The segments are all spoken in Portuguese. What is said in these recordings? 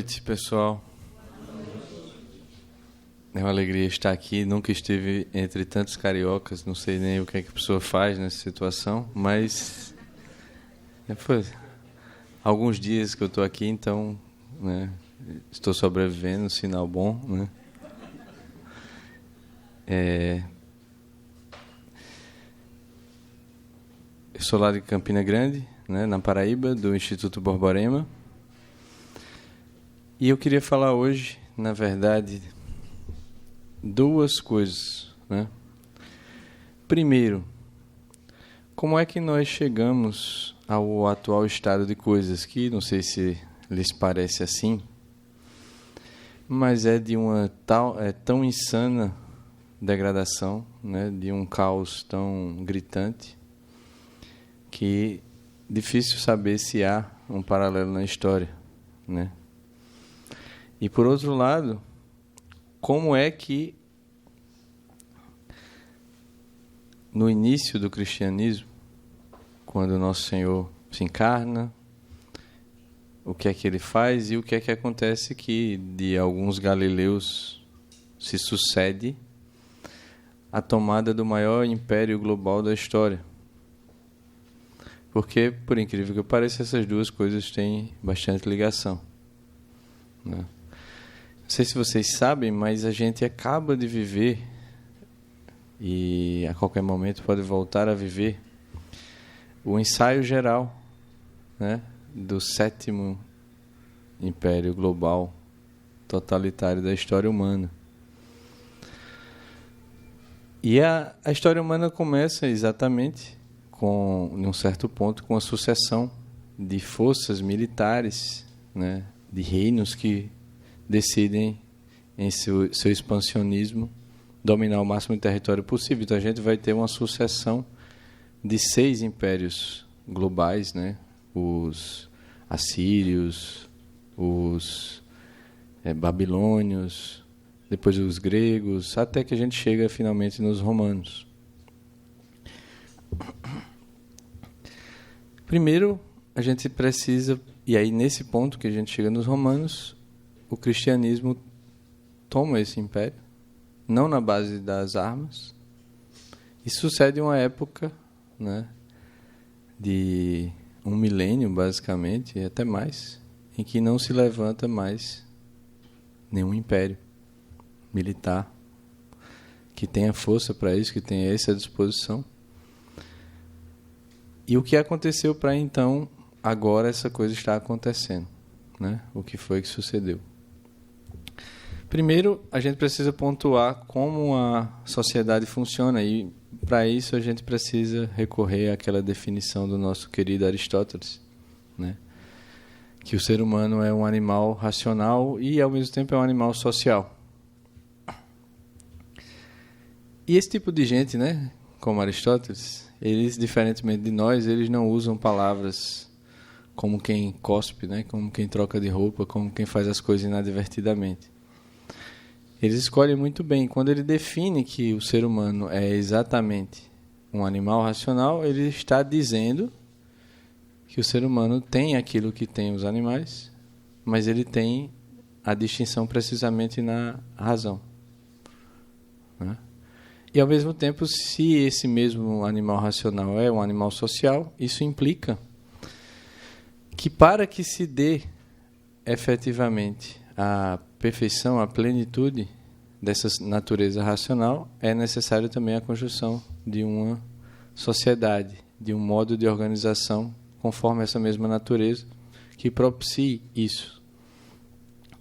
noite, pessoal. É uma alegria estar aqui. Nunca estive entre tantos cariocas, não sei nem o que é que a pessoa faz nessa situação, mas foi alguns dias que eu estou aqui, então, né, estou sobrevivendo, sinal bom, né? Eu sou lá de Campina Grande, né, na Paraíba, do Instituto Borborema. E eu queria falar hoje, na verdade, duas coisas, né? Primeiro, como é que nós chegamos ao atual estado de coisas, que não sei se lhes parece assim, mas é de uma tão insana degradação, né, de um caos tão gritante, que é difícil saber se há um paralelo na história, né? E, por outro lado, como é que, no início do cristianismo, quando o Nosso Senhor se encarna, o que é que ele faz e o que é que acontece que, de alguns galileus, se sucede a tomada do maior império global da história. Porque, por incrível que pareça, essas duas coisas têm bastante ligação, né? Não sei se vocês sabem, mas a gente acaba de viver, e a qualquer momento pode voltar a viver, o ensaio geral, né, do 7º Império Global totalitário da história humana. E a história humana começa exatamente, em um certo ponto, com a sucessão de forças militares, né, de reinos que decidem, em seu expansionismo, dominar o máximo de território possível. Então a gente vai ter uma sucessão de 6 impérios globais, né? Os assírios, os babilônios, depois os gregos, até que a gente chega finalmente nos romanos. Primeiro, a gente precisa, e aí nesse ponto que a gente chega nos romanos, o cristianismo toma esse império, não na base das armas, e sucede uma época, né, de 1 milênio, basicamente, e até mais, em que não se levanta mais nenhum império militar que tenha força para isso, que tenha essa disposição. E o que aconteceu para então, agora essa coisa está acontecendo, né? O que foi que sucedeu? Primeiro, a gente precisa pontuar como a sociedade funciona, e para isso a gente precisa recorrer àquela definição do nosso querido Aristóteles, né? Que o ser humano é um animal racional e, ao mesmo tempo, é um animal social. E esse tipo de gente, né, como Aristóteles, eles, diferentemente de nós, eles não usam palavras como quem cospe, né, como quem troca de roupa, como quem faz as coisas inadvertidamente. Eles escolhem muito bem. Quando ele define que o ser humano é exatamente um animal racional, ele está dizendo que o ser humano tem aquilo que tem os animais, mas ele tem a distinção precisamente na razão, né? E, ao mesmo tempo, se esse mesmo animal racional é um animal social, isso implica que, para que se dê efetivamente a perfeição, a plenitude dessa natureza racional, é necessário também a construção de uma sociedade, de um modo de organização conforme essa mesma natureza, que propicie isso.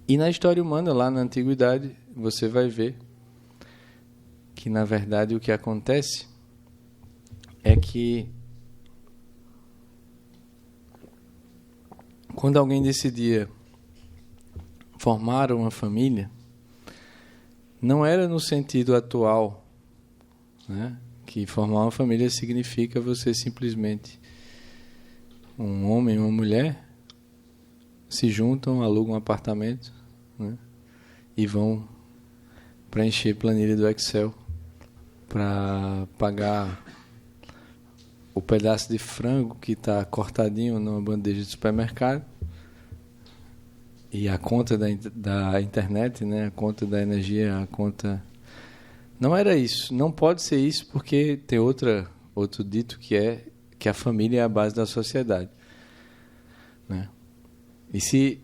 E na história humana, lá na Antiguidade, você vai ver que, na verdade, o que acontece é que, quando alguém decidia formar uma família, não era no sentido atual, né, que formar uma família significa você simplesmente, um homem e uma mulher, se juntam, alugam um apartamento, né, e vão preencher planilha do Excel para pagar o pedaço de frango que está cortadinho numa bandeja de supermercado, e a conta da internet, né? A conta da energia, a conta... Não era isso. Não pode ser isso porque tem outro dito que é que a família é a base da sociedade, né? E se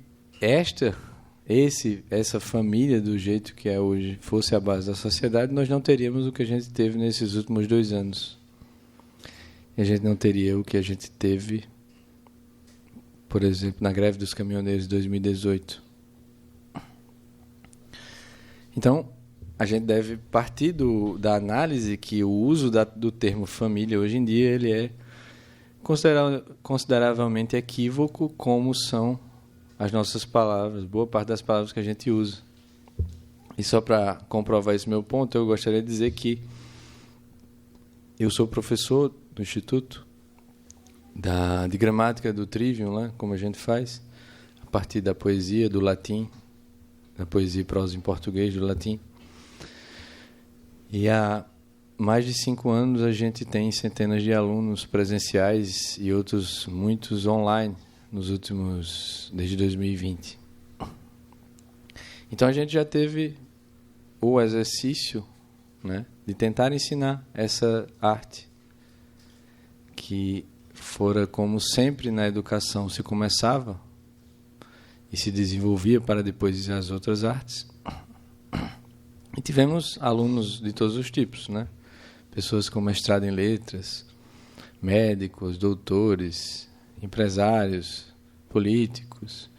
essa família do jeito que é hoje fosse a base da sociedade, nós não teríamos o que a gente teve nesses últimos 2 anos. E a gente não teria o que a gente teve, por exemplo, na greve dos caminhoneiros de 2018. Então, a gente deve partir da análise que o uso do termo família hoje em dia ele é consideravelmente equívoco, como são as nossas palavras, boa parte das palavras que a gente usa. E só para comprovar esse meu ponto, eu gostaria de dizer que eu sou professor do Instituto de gramática do Trivium, lá, como a gente faz, a partir da poesia, do latim, da poesia e prosa em português, do latim. E há mais de 5 anos a gente tem centenas de alunos presenciais e outros muitos online, desde 2020. Então a gente já teve o exercício, né, de tentar ensinar essa arte, que fora como sempre na educação se começava e se desenvolvia para depois ir às outras artes. E tivemos alunos de todos os tipos, né? Pessoas com mestrado em letras, médicos, doutores, empresários, políticos,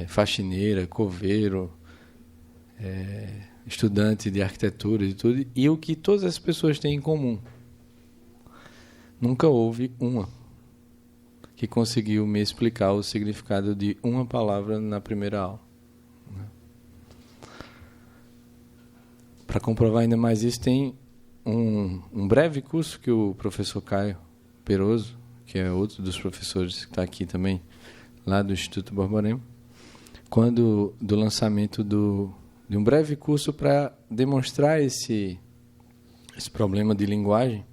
faxineira, coveiro, estudante de arquitetura e tudo. E o que todas as pessoas têm em comum? Nunca houve uma que conseguiu me explicar o significado de uma palavra na primeira aula. Para comprovar ainda mais isso, tem um breve curso que o professor Caio Peroso, que é outro dos professores que está aqui também, lá do Instituto Borborema, do lançamento de um breve curso para demonstrar esse problema de linguagem,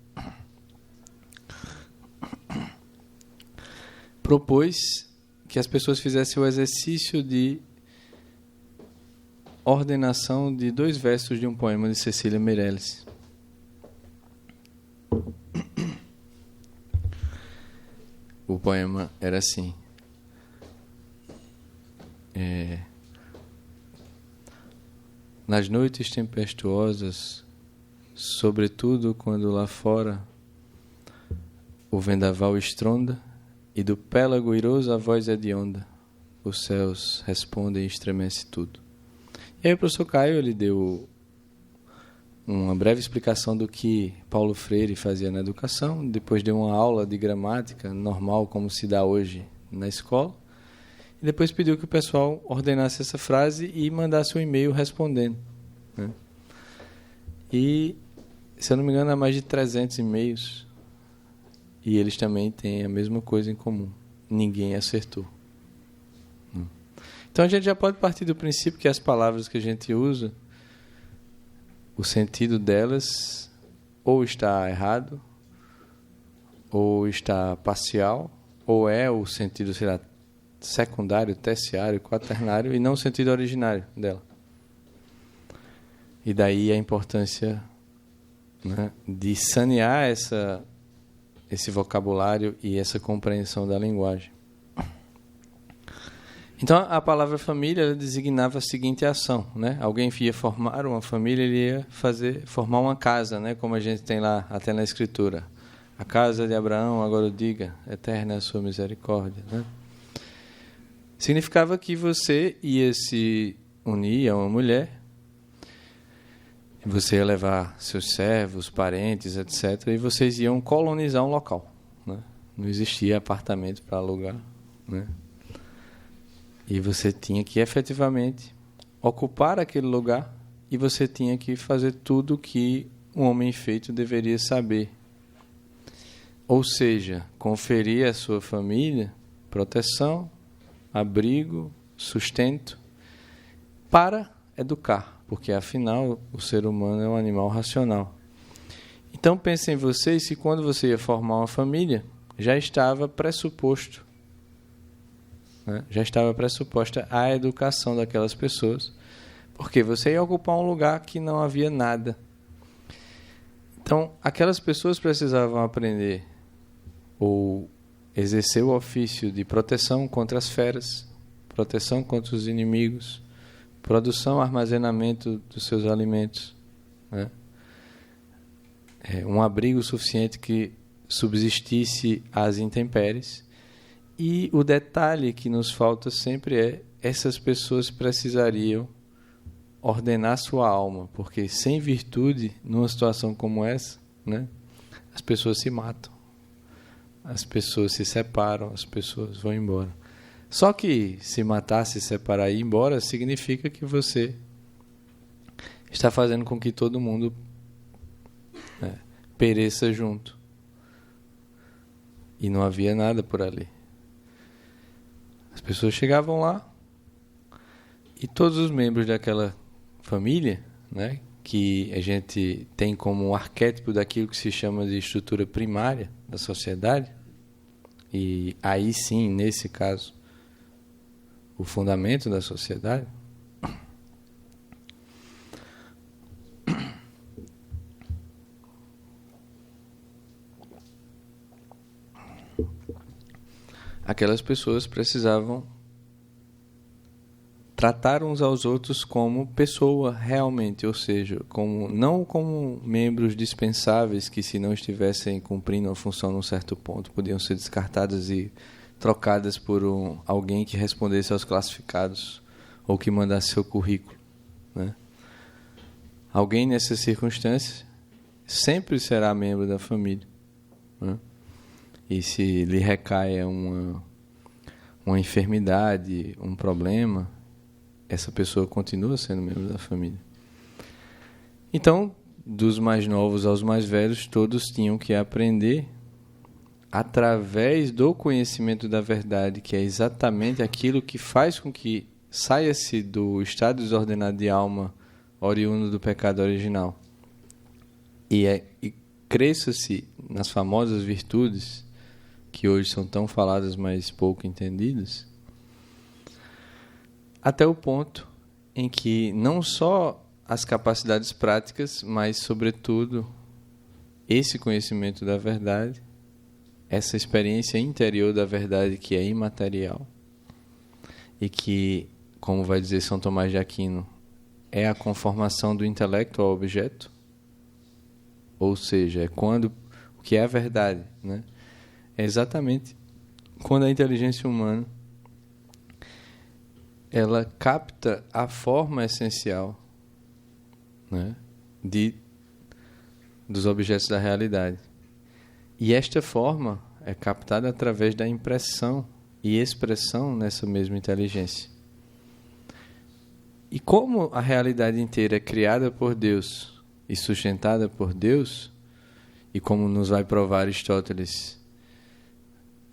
propôs que as pessoas fizessem o exercício de ordenação de 2 versos de um poema de Cecília Meirelles. O poema era assim: nas noites tempestuosas, sobretudo quando lá fora o vendaval estronda e do pélago iroso a voz hedionda, os céus respondem e estremece tudo. E aí o professor Caio ele deu uma breve explicação do que Paulo Freire fazia na educação, depois deu uma aula de gramática normal, como se dá hoje na escola, e depois pediu que o pessoal ordenasse essa frase e mandasse um e-mail respondendo, né? E, se eu não me engano, há mais de 300 e-mails, e eles também têm a mesma coisa em comum: ninguém acertou. Então a gente já pode partir do princípio que as palavras que a gente usa, o sentido delas ou está errado, ou está parcial, ou é o sentido, sei lá, secundário, terciário, quaternário, e não o sentido originário dela. E daí a importância, né, de sanear esse vocabulário e essa compreensão da linguagem. Então, a palavra família ela designava a seguinte ação, né? Alguém ia formar uma família, ele ia formar uma casa, né? Como a gente tem lá até na Escritura. A casa de Abraão, agora eu diga, eterna é a sua misericórdia, né? Significava que você ia se unir a uma mulher, e você ia levar seus servos, parentes, etc., e vocês iam colonizar um local, né? Não existia apartamento para alugar, né? E você tinha que efetivamente ocupar aquele lugar e você tinha que fazer tudo que um homem feito deveria saber. Ou seja, conferir à sua família proteção, abrigo, sustento, para educar, porque afinal o ser humano é um animal racional. Então pense em vocês se quando você ia formar uma família, já estava pressuposto, né? Já estava pressuposta a educação daquelas pessoas, porque você ia ocupar um lugar que não havia nada. Então, aquelas pessoas precisavam aprender ou exercer o ofício de proteção contra as feras, proteção contra os inimigos, produção, armazenamento dos seus alimentos, né? Um abrigo suficiente que subsistisse às intempéries. E o detalhe que nos falta sempre é: essas pessoas precisariam ordenar sua alma, porque sem virtude, numa situação como essa, né, as pessoas se matam, as pessoas se separam, as pessoas vão embora. Só que se matar, se separar e ir embora significa que você está fazendo com que todo mundo, né, pereça junto. E não havia nada por ali. As pessoas chegavam lá e todos os membros daquela família, né, que a gente tem como um arquétipo daquilo que se chama de estrutura primária da sociedade, e aí sim, nesse caso, o fundamento da sociedade, aquelas pessoas precisavam tratar uns aos outros como pessoa realmente, ou seja, não como membros dispensáveis que, se não estivessem cumprindo a função num certo ponto, podiam ser descartadas e trocadas por alguém que respondesse aos classificados ou que mandasse seu currículo, né? Alguém nessas circunstâncias sempre será membro da família, né? E se lhe recai uma enfermidade, um problema, essa pessoa continua sendo membro da família. Então, dos mais novos aos mais velhos, todos tinham que aprender através do conhecimento da verdade, que é exatamente aquilo que faz com que saia-se do estado desordenado de alma oriundo do pecado original e cresça-se nas famosas virtudes que hoje são tão faladas, mas pouco entendidas, até o ponto em que não só as capacidades práticas, mas, sobretudo, esse conhecimento da verdade, essa experiência interior da verdade que é imaterial e que, como vai dizer São Tomás de Aquino, é a conformação do intelecto ao objeto, ou seja, é quando o que é a verdade, né? É exatamente quando a inteligência humana ela capta a forma essencial, né, dos objetos da realidade. E esta forma é captada através da impressão e expressão nessa mesma inteligência. E como a realidade inteira é criada por Deus e sustentada por Deus, e como nos vai provar Aristóteles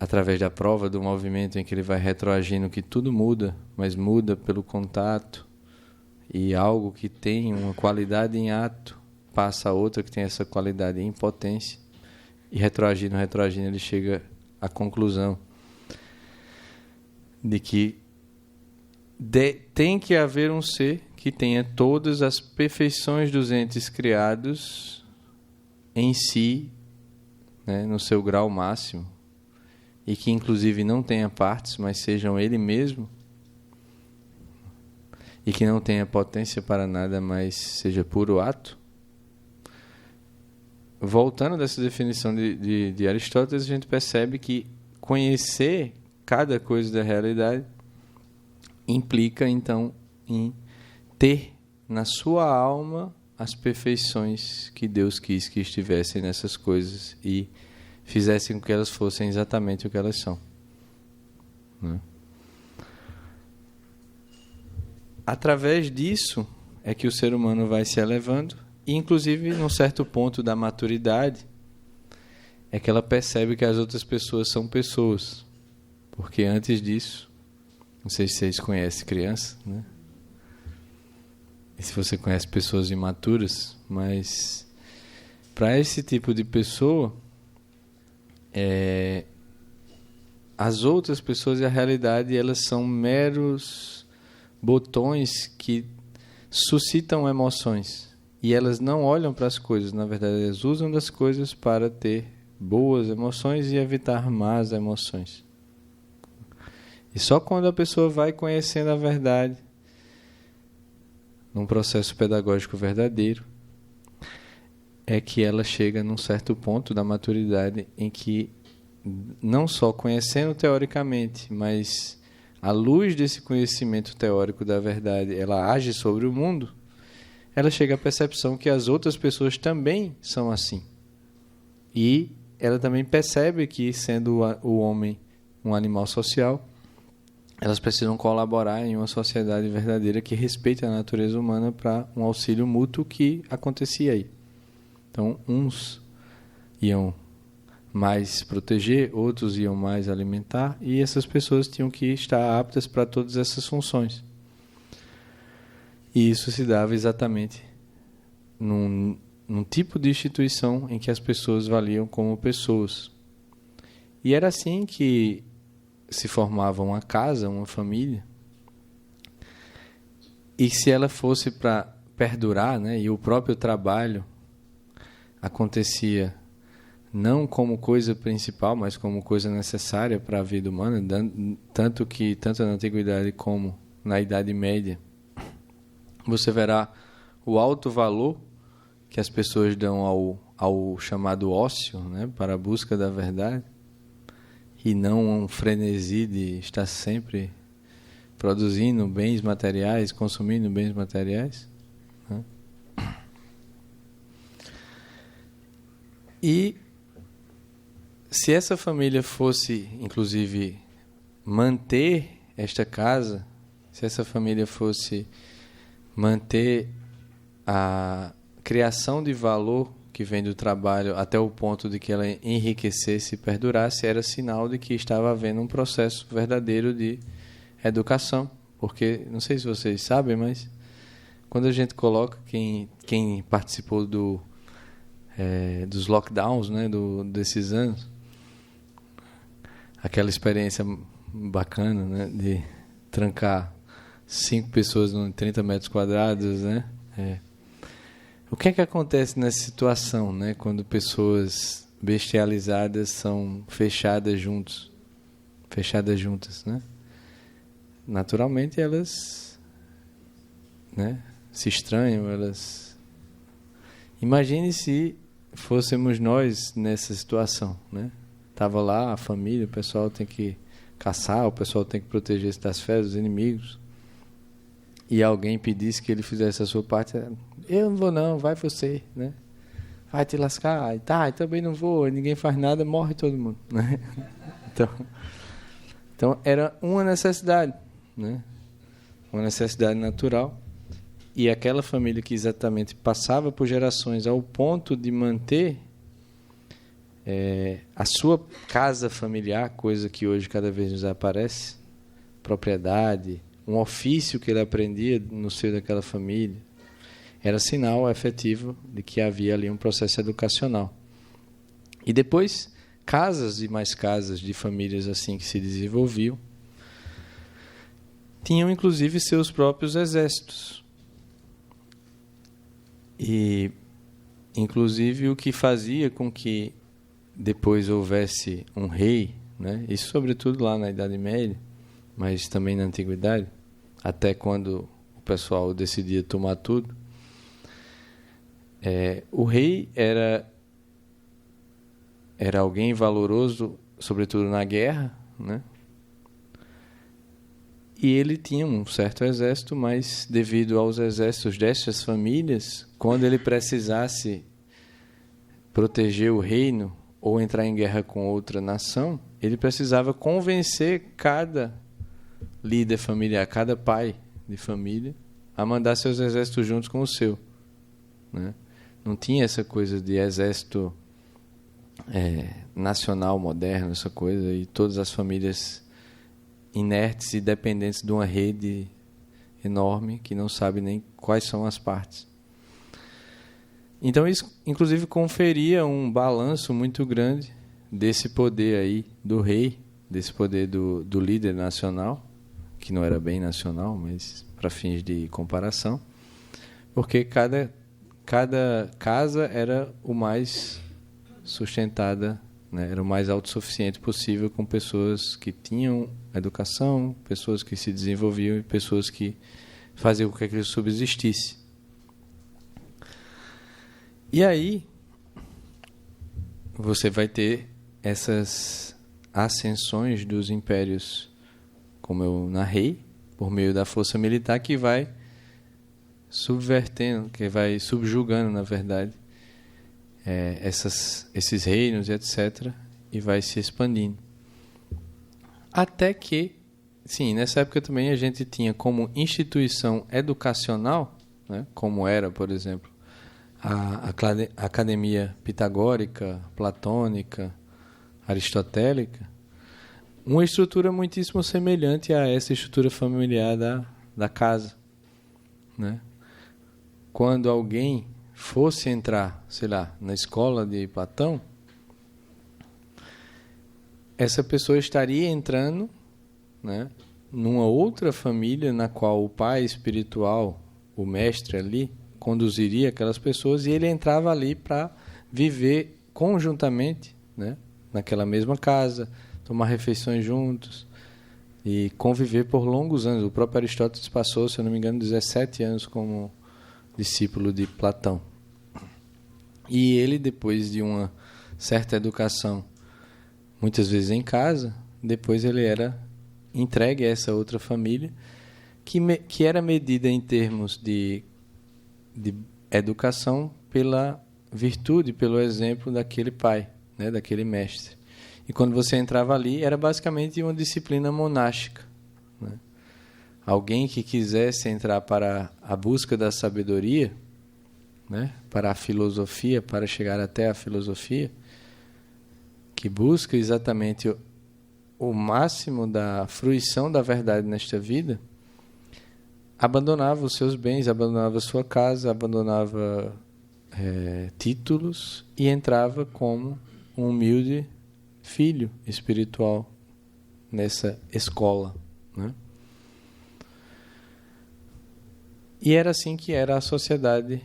através da prova do movimento em que ele vai retroagindo, que tudo muda, mas muda pelo contato, e algo que tem uma qualidade em ato passa a outra que tem essa qualidade em potência, e retroagindo, ele chega à conclusão de que tem que haver um ser que tenha todas as perfeições dos entes criados em si, né, no seu grau máximo, e que inclusive não tenha partes, mas sejam ele mesmo, e que não tenha potência para nada, mas seja puro ato. Voltando dessa definição de Aristóteles, a gente percebe que conhecer cada coisa da realidade implica, então, em ter na sua alma as perfeições que Deus quis que estivessem nessas coisas e fizessem com que elas fossem exatamente o que elas são, né? Através disso é que o ser humano vai se elevando, e inclusive num certo ponto da maturidade é que ela percebe que as outras pessoas são pessoas, porque antes disso, não sei se vocês conhecem criança, né? E se você conhece pessoas imaturas, mas para esse tipo de pessoa, as outras pessoas e a realidade, elas são meros botões que suscitam emoções. E elas não olham para as coisas, na verdade, elas usam das coisas para ter boas emoções e evitar más emoções. E só quando a pessoa vai conhecendo a verdade, num processo pedagógico verdadeiro, é que ela chega num certo ponto da maturidade em que, não só conhecendo teoricamente, mas à luz desse conhecimento teórico da verdade, ela age sobre o mundo, ela chega à percepção que as outras pessoas também são assim. E ela também percebe que, sendo o homem um animal social, elas precisam colaborar em uma sociedade verdadeira que respeite a natureza humana para um auxílio mútuo que acontecia aí. Então, uns iam mais proteger, outros iam mais alimentar, e essas pessoas tinham que estar aptas para todas essas funções. E isso se dava exatamente num tipo de instituição em que as pessoas valiam como pessoas. E era assim que se formava uma casa, uma família. E se ela fosse para perdurar, né, e o próprio trabalho acontecia não como coisa principal, mas como coisa necessária para a vida humana, tanto na Antiguidade como na Idade Média, você verá o alto valor que as pessoas dão ao chamado ócio, né, para a busca da verdade, e não um frenesi de estar sempre produzindo bens materiais, consumindo bens materiais, né? E se essa família fosse, inclusive, manter esta casa, se essa família fosse manter a criação de valor que vem do trabalho até o ponto de que ela enriquecesse e perdurasse, era sinal de que estava havendo um processo verdadeiro de educação. Porque, não sei se vocês sabem, mas quando a gente coloca, quem participou dos lockdowns, né, desses anos, aquela experiência bacana, né, de trancar 5 pessoas em 30 metros quadrados, né? O que é que acontece nessa situação, né, quando pessoas bestializadas são fechadas juntas, né? Naturalmente elas, né, se estranham, elas... Imagine se fôssemos nós nessa situação, né? Tava lá a família, o pessoal tem que caçar, o pessoal tem que proteger-se das feras, dos inimigos, e alguém pedisse que ele fizesse a sua parte, eu não vou não, vai você, né? Vai te lascar, e tá, eu também não vou, ninguém faz nada, morre todo mundo, né? Então era uma necessidade, né? Uma necessidade natural, e aquela família que exatamente passava por gerações ao ponto de manter a sua casa familiar, coisa que hoje cada vez nos aparece, propriedade, um ofício que ele aprendia no seio daquela família, era sinal efetivo de que havia ali um processo educacional. E depois, casas e mais casas de famílias assim que se desenvolviam, tinham inclusive seus próprios exércitos. E, inclusive, o que fazia com que depois houvesse um rei, né? Isso sobretudo lá na Idade Média, mas também na Antiguidade, até quando o pessoal decidia tomar tudo. O rei era alguém valoroso, sobretudo na guerra, né? E ele tinha um certo exército, mas devido aos exércitos destas famílias, quando ele precisasse proteger o reino ou entrar em guerra com outra nação, ele precisava convencer cada líder familiar, cada pai de família, a mandar seus exércitos juntos com o seu, né? Não tinha essa coisa de exército nacional moderno, essa coisa, e todas as famílias inertes e dependentes de uma rede enorme que não sabe nem quais são as partes. Então isso, inclusive, conferia um balanço muito grande desse poder aí do rei desse poder do líder nacional, que não era bem nacional, mas para fins de comparação, porque cada casa era o mais sustentada, né? Era o mais autossuficiente possível, com pessoas que tinham educação, pessoas que se desenvolviam e pessoas que faziam com que aquilo subsistisse. E aí você vai ter essas ascensões dos impérios, como eu narrei, por meio da força militar, que vai subvertendo, que vai subjugando, na verdade, esses reinos, etc., e vai se expandindo. Até que, sim, nessa época também a gente tinha como instituição educacional, né, como era, por exemplo, a academia pitagórica, platônica, aristotélica, uma estrutura muitíssimo semelhante a essa estrutura familiar da casa, né? Quando alguém fosse entrar, sei lá, na escola de Platão, essa pessoa estaria entrando, né, numa outra família na qual o pai espiritual, o mestre ali, conduziria aquelas pessoas, e ele entrava ali para viver conjuntamente, né, naquela mesma casa, tomar refeições juntos e conviver por longos anos. O próprio Aristóteles passou, se eu não me engano, 17 anos como discípulo de Platão. E ele, depois de uma certa educação, muitas vezes em casa, depois ele era entregue a essa outra família, que era medida em termos de educação pela virtude, pelo exemplo daquele pai, né, daquele mestre. E quando você entrava ali, era basicamente uma disciplina monástica, né? Alguém que quisesse entrar para a busca da sabedoria, né, para a filosofia, para chegar até a filosofia, que busca exatamente o máximo da fruição da verdade nesta vida, abandonava os seus bens, abandonava sua casa, abandonava títulos e entrava como um humilde filho espiritual nessa escola, né? E era assim que era a sociedade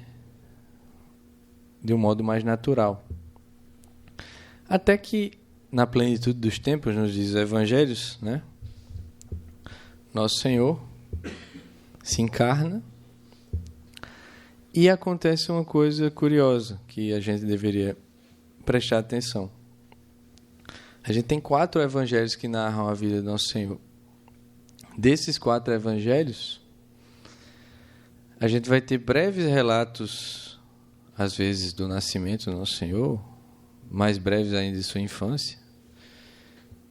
de um modo mais natural. Até que, na plenitude dos tempos, nos diz os evangelhos, né, Nosso Senhor se encarna e acontece uma coisa curiosa que a gente deveria prestar atenção. A gente tem 4 evangelhos que narram a vida de Nosso Senhor. Desses 4 evangelhos, a gente vai ter breves relatos, às vezes, do nascimento do Nosso Senhor, mais breves ainda de sua infância.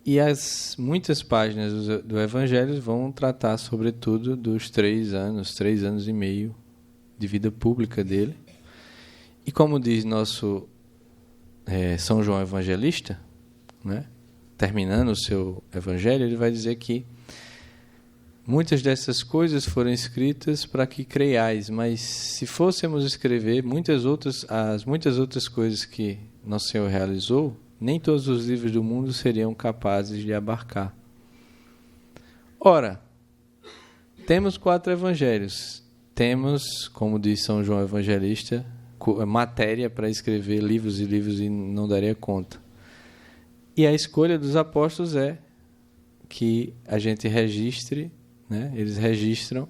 E as muitas páginas do Evangelho vão tratar, sobretudo, dos 3 anos e meio de vida pública dele. E como diz nosso São João Evangelista, né, terminando o seu Evangelho, ele vai dizer que muitas dessas coisas foram escritas para que creiais, mas se fôssemos escrever as muitas outras coisas que Nosso Senhor realizou, nem todos os livros do mundo seriam capazes de abarcar. Ora, temos 4 evangelhos. Temos, como diz São João Evangelista, matéria para escrever livros e livros e não daria conta. E a escolha dos apóstolos é que a gente registre, né? Eles registram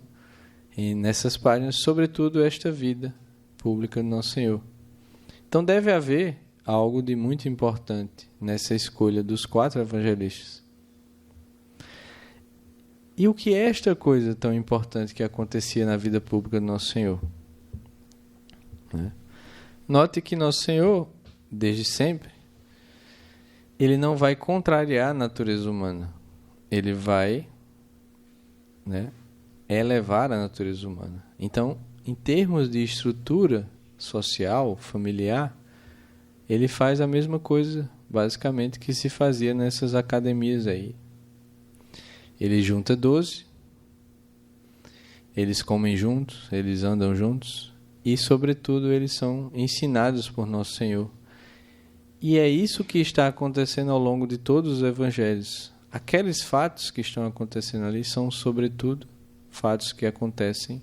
nessas páginas, sobretudo, esta vida pública do Nosso Senhor. Então deve haver algo de muito importante nessa escolha dos 4 evangelistas. E o que é esta coisa tão importante que acontecia na vida pública do Nosso Senhor? Note que Nosso Senhor, desde sempre, ele não vai contrariar a natureza humana. Ele vai, né, elevar a natureza humana. Então, em termos de estrutura social, familiar, ele faz a mesma coisa, basicamente, que se fazia nessas academias aí. Ele junta 12, eles comem juntos, eles andam juntos e, sobretudo, eles são ensinados por Nosso Senhor. E é isso que está acontecendo ao longo de todos os evangelhos. aqueles fatos que estão acontecendo ali são, sobretudo, fatos que acontecem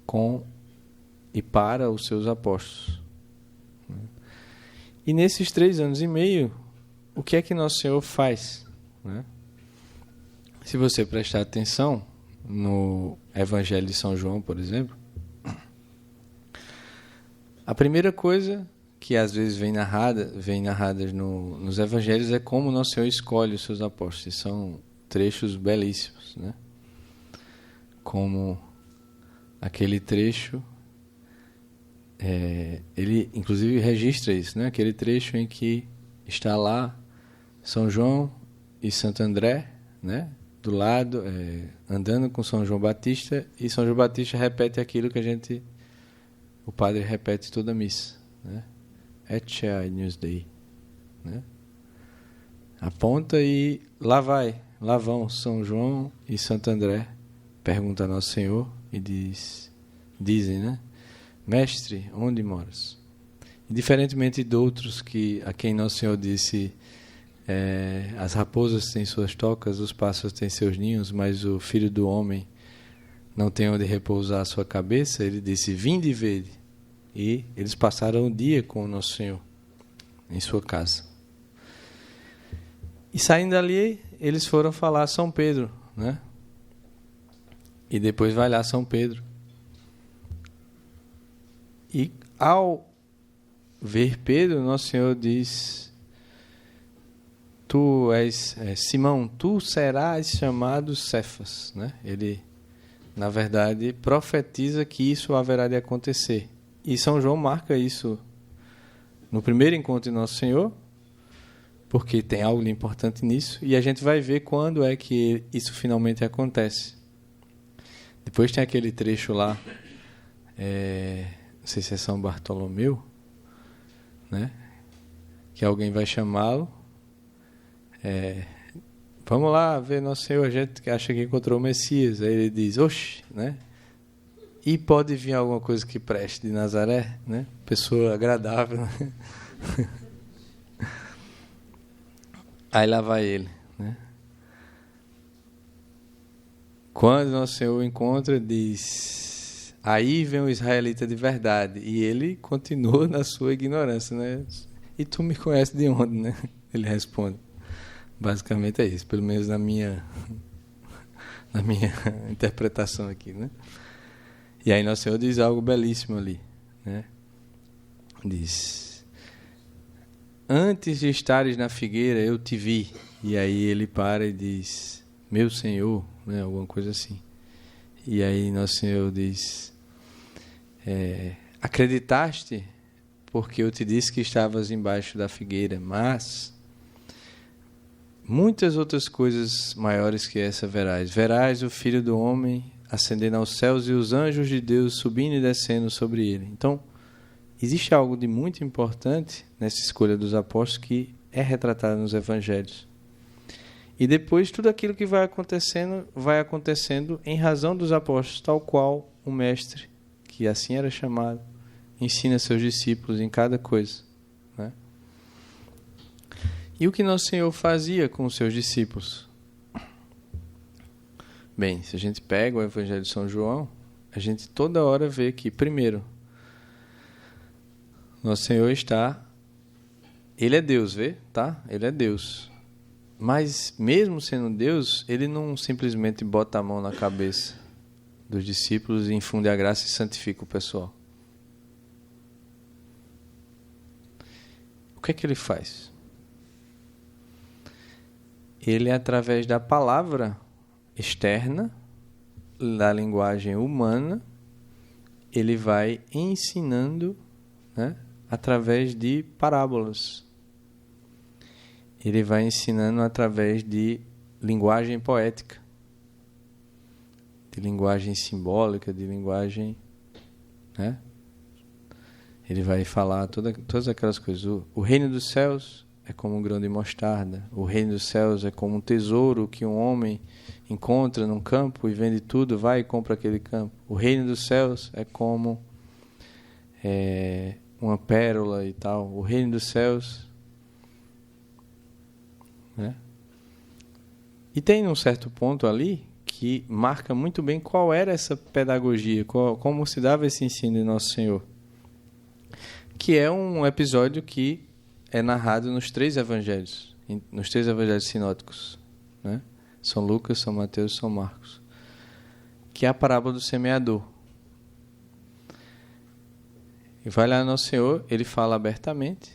com e para os seus apóstolos. E nesses 3 anos e meio, o que é que Nosso Senhor faz? Né? Se você prestar atenção no Evangelho de São João, por exemplo, a primeira coisa que às vezes vem narradas nos Evangelhos é como Nosso Senhor escolhe os seus apóstolos. E são trechos belíssimos, né? Como aquele trecho, ele inclusive registra isso, né? Aquele trecho em que está lá São João e Santo André, né? Do lado, andando com São João Batista, e São João Batista repete aquilo que o padre repete toda a missa, né? Ecce Agnus Dei, né? Aponta e lá vão São João e Santo André, pergunta a Nosso Senhor e dizem, né? Mestre, onde moras? E diferentemente de outros a quem Nosso Senhor disse, as raposas têm suas tocas, os pássaros têm seus ninhos, mas o Filho do Homem não tem onde repousar a sua cabeça, ele disse, vinde e vede. E eles passaram o dia com o Nosso Senhor em sua casa. E saindo dali, eles foram falar a São Pedro, né? E depois vai lá São Pedro. E ao ver Pedro, Nosso Senhor diz, tu és Simão, tu serás chamado Cefas, né? Ele, na verdade, profetiza que isso haverá de acontecer. E São João marca isso no primeiro encontro de Nosso Senhor, porque tem algo de importante nisso, e a gente vai ver quando é que isso finalmente acontece. Depois tem aquele trecho lá, não sei se é São Bartolomeu, né? Que alguém vai chamá-lo, vamos lá ver Nosso Senhor, a gente acha que encontrou o Messias, aí ele diz, oxe, né? E pode vir alguma coisa que preste de Nazaré, né? Pessoa agradável, né? Aí lá vai ele, né? Quando Nosso Senhor o encontra, diz, aí vem o israelita de verdade. E ele continua na sua ignorância, né? E tu me conheces de onde, né? Ele responde. Basicamente é isso, pelo menos na minha interpretação aqui, né? E aí Nosso Senhor diz algo belíssimo ali, né? Diz, antes de estares na figueira eu te vi. E aí ele para e diz, meu Senhor, né? Alguma coisa assim. E aí Nosso Senhor diz, acreditaste porque eu te disse que estavas embaixo da figueira, mas muitas outras coisas maiores que essa verás. Verás o Filho do Homem ascendendo aos céus e os anjos de Deus subindo e descendo sobre ele. Então, existe algo de muito importante nessa escolha dos apóstolos que é retratado nos evangelhos. E depois tudo aquilo que vai acontecendo em razão dos apóstolos, tal qual o mestre, que assim era chamado, ensina seus discípulos em cada coisa, né? E o que Nosso Senhor fazia com os seus discípulos? Bem, se a gente pega o Evangelho de São João, a gente toda hora vê que, primeiro, Nosso Senhor Ele é Deus, vê? Tá? Ele é Deus. Mas, mesmo sendo Deus, Ele não simplesmente bota a mão na cabeça dos discípulos e infunde a graça e santifica o pessoal. O que é que Ele faz? Ele, através da palavra externa, da linguagem humana, ele vai ensinando, né, através de parábolas. Ele vai ensinando através de linguagem poética, de linguagem simbólica, de linguagem, né? Ele vai falar todas aquelas coisas. O reino dos céus é como um grão de mostarda. O reino dos céus é como um tesouro que um homem encontra num campo e vende tudo, vai e compra aquele campo. O reino dos céus é como uma pérola e tal. O reino dos céus, né? E tem um certo ponto ali que marca muito bem qual era essa pedagogia, como se dava esse ensino de Nosso Senhor. Que é um episódio que é narrado nos 3 evangelhos, nos 3 evangelhos sinóticos, né? São Lucas, São Mateus e São Marcos. Que é a parábola do semeador. E vai lá Nosso Senhor, ele fala abertamente,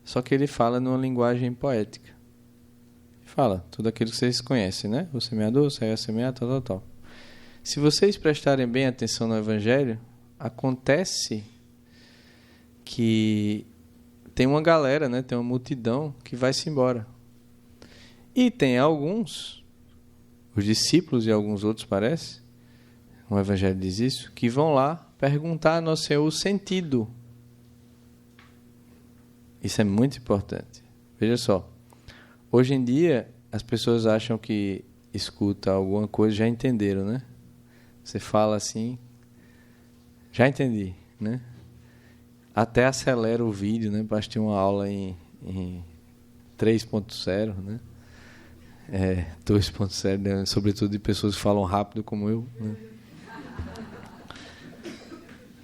só que ele fala numa linguagem poética. Fala tudo aquilo que vocês conhecem, né? O semeador saiu a semear, tal. Se vocês prestarem bem atenção no Evangelho, acontece que tem uma galera, né? Tem uma multidão que vai-se embora. E tem alguns, os discípulos e alguns outros, parece, o Evangelho diz isso, que vão lá perguntar a Nosso Senhor o sentido. Isso é muito importante. Veja só. Hoje em dia, as pessoas acham que escuta alguma coisa, já entenderam, né? Você fala assim, já entendi, né? Até acelera o vídeo, né? Para assistir uma aula em 3.0, né? 2.0, né? Sobretudo de pessoas que falam rápido como eu, né?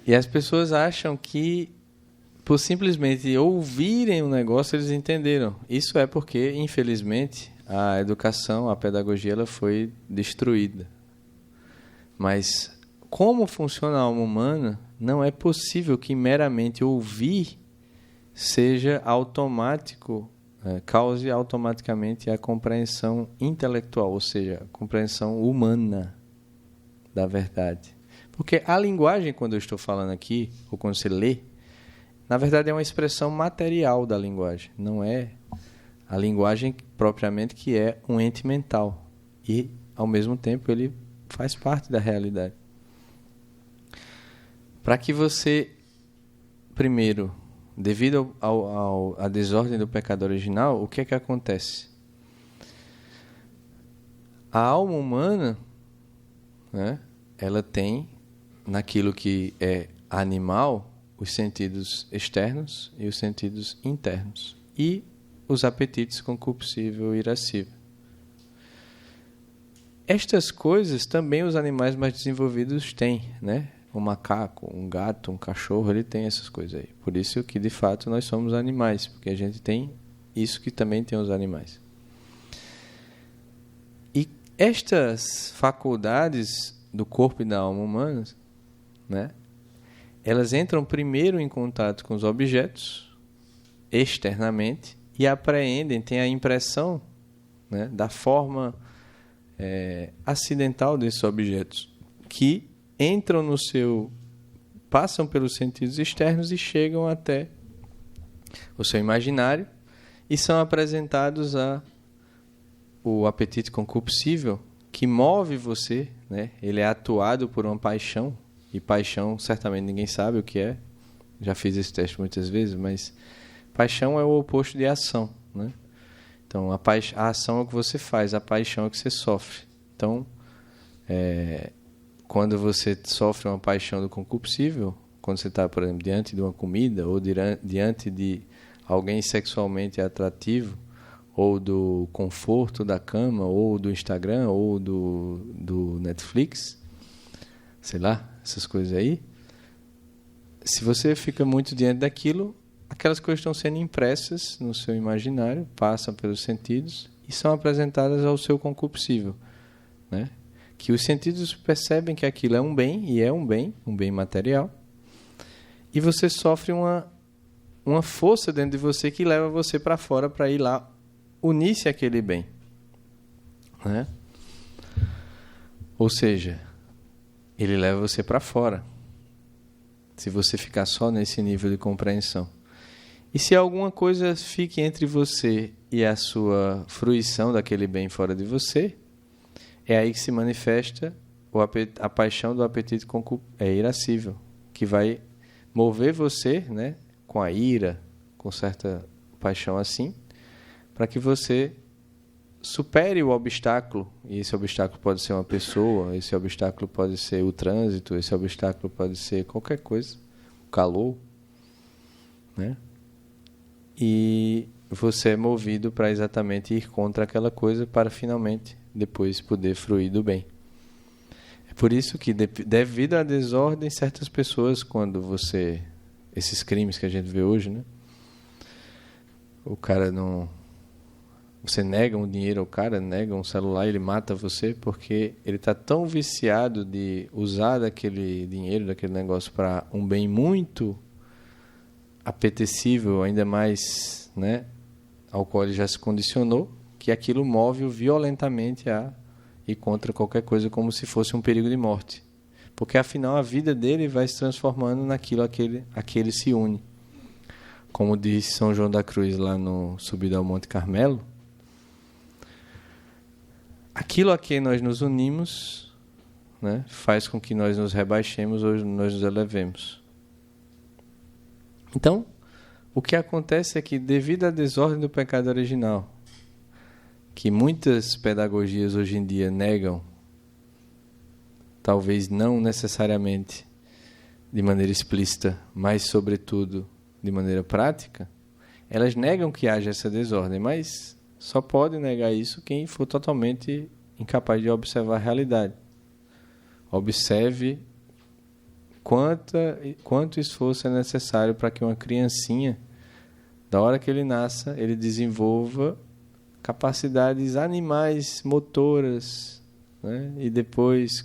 E as pessoas acham que por simplesmente ouvirem o negócio, eles entenderam. Isso é porque, infelizmente, a educação, a pedagogia, ela foi destruída. Mas, como funciona a alma humana, não é possível que meramente ouvir seja automático, cause automaticamente a compreensão intelectual, ou seja, a compreensão humana da verdade. Porque a linguagem, quando eu estou falando aqui, ou quando você lê, na verdade, é uma expressão material da linguagem. Não é a linguagem propriamente que é um ente mental. E, ao mesmo tempo, ele faz parte da realidade. Para que você, primeiro, devido à desordem do pecado original, o que é que acontece? A alma humana, né, ela tem, naquilo que é animal, os sentidos externos e os sentidos internos. E os apetites concupiscível e irascível. Estas coisas também os animais mais desenvolvidos têm, né? Um macaco, um gato, um cachorro, ele tem essas coisas aí. Por isso que, de fato, nós somos animais, porque a gente tem isso que também tem os animais. E estas faculdades do corpo e da alma humanas, né? Elas entram primeiro em contato com os objetos, externamente, e apreendem, têm a impressão, né, da forma acidental desses objetos, que entram no seu... passam pelos sentidos externos e chegam até o seu imaginário e são apresentados o apetite concupiscível, que move você, né? Ele é atuado por uma paixão. E paixão, certamente ninguém sabe o que é. Já fiz esse teste muitas vezes, mas paixão é o oposto de ação, né? Então, a ação é o que você faz, a paixão é o que você sofre. Então, quando você sofre uma paixão do concupiscível, quando você está, por exemplo, diante de uma comida, ou diante de alguém sexualmente atrativo, ou do conforto da cama, ou do Instagram, ou do Netflix, sei lá, essas coisas aí, se você fica muito diante daquilo, aquelas coisas estão sendo impressas no seu imaginário, passam pelos sentidos e são apresentadas ao seu concupiscível, né? Que os sentidos percebem que aquilo é um bem, e é um bem material, e você sofre uma força dentro de você que leva você para fora para ir lá unir-se àquele bem, né? Ou seja, ele leva você para fora, se você ficar só nesse nível de compreensão. E se alguma coisa fique entre você e a sua fruição daquele bem fora de você, é aí que se manifesta a paixão do apetite irascível, que vai mover você, né, com a ira, com certa paixão assim, para que você supere o obstáculo, e esse obstáculo pode ser uma pessoa, esse obstáculo pode ser o trânsito, esse obstáculo pode ser qualquer coisa, o calor, né? E você é movido para exatamente ir contra aquela coisa para finalmente depois poder fruir do bem. É por isso que, devido à desordem, certas pessoas, quando você... Esses crimes que a gente vê hoje, né? O cara não... Você nega um dinheiro ao cara, nega um celular, ele mata você porque ele está tão viciado de usar daquele dinheiro, daquele negócio para um bem muito apetecível, ainda mais, né, ao qual ele já se condicionou, que aquilo move-o violentamente a ir contra qualquer coisa como se fosse um perigo de morte. Porque afinal a vida dele vai se transformando naquilo a que ele se une. Como diz São João da Cruz lá no Subida ao Monte Carmelo, aquilo a que nós nos unimos, né, faz com que nós nos rebaixemos ou nós nos elevemos. Então, o que acontece é que, devido à desordem do pecado original, que muitas pedagogias hoje em dia negam, talvez não necessariamente de maneira explícita, mas, sobretudo, de maneira prática, elas negam que haja essa desordem, mas só pode negar isso quem for totalmente incapaz de observar a realidade. Observe quanto esforço é necessário para que uma criancinha, da hora que ele nasça, ele desenvolva capacidades animais, motoras, né? E depois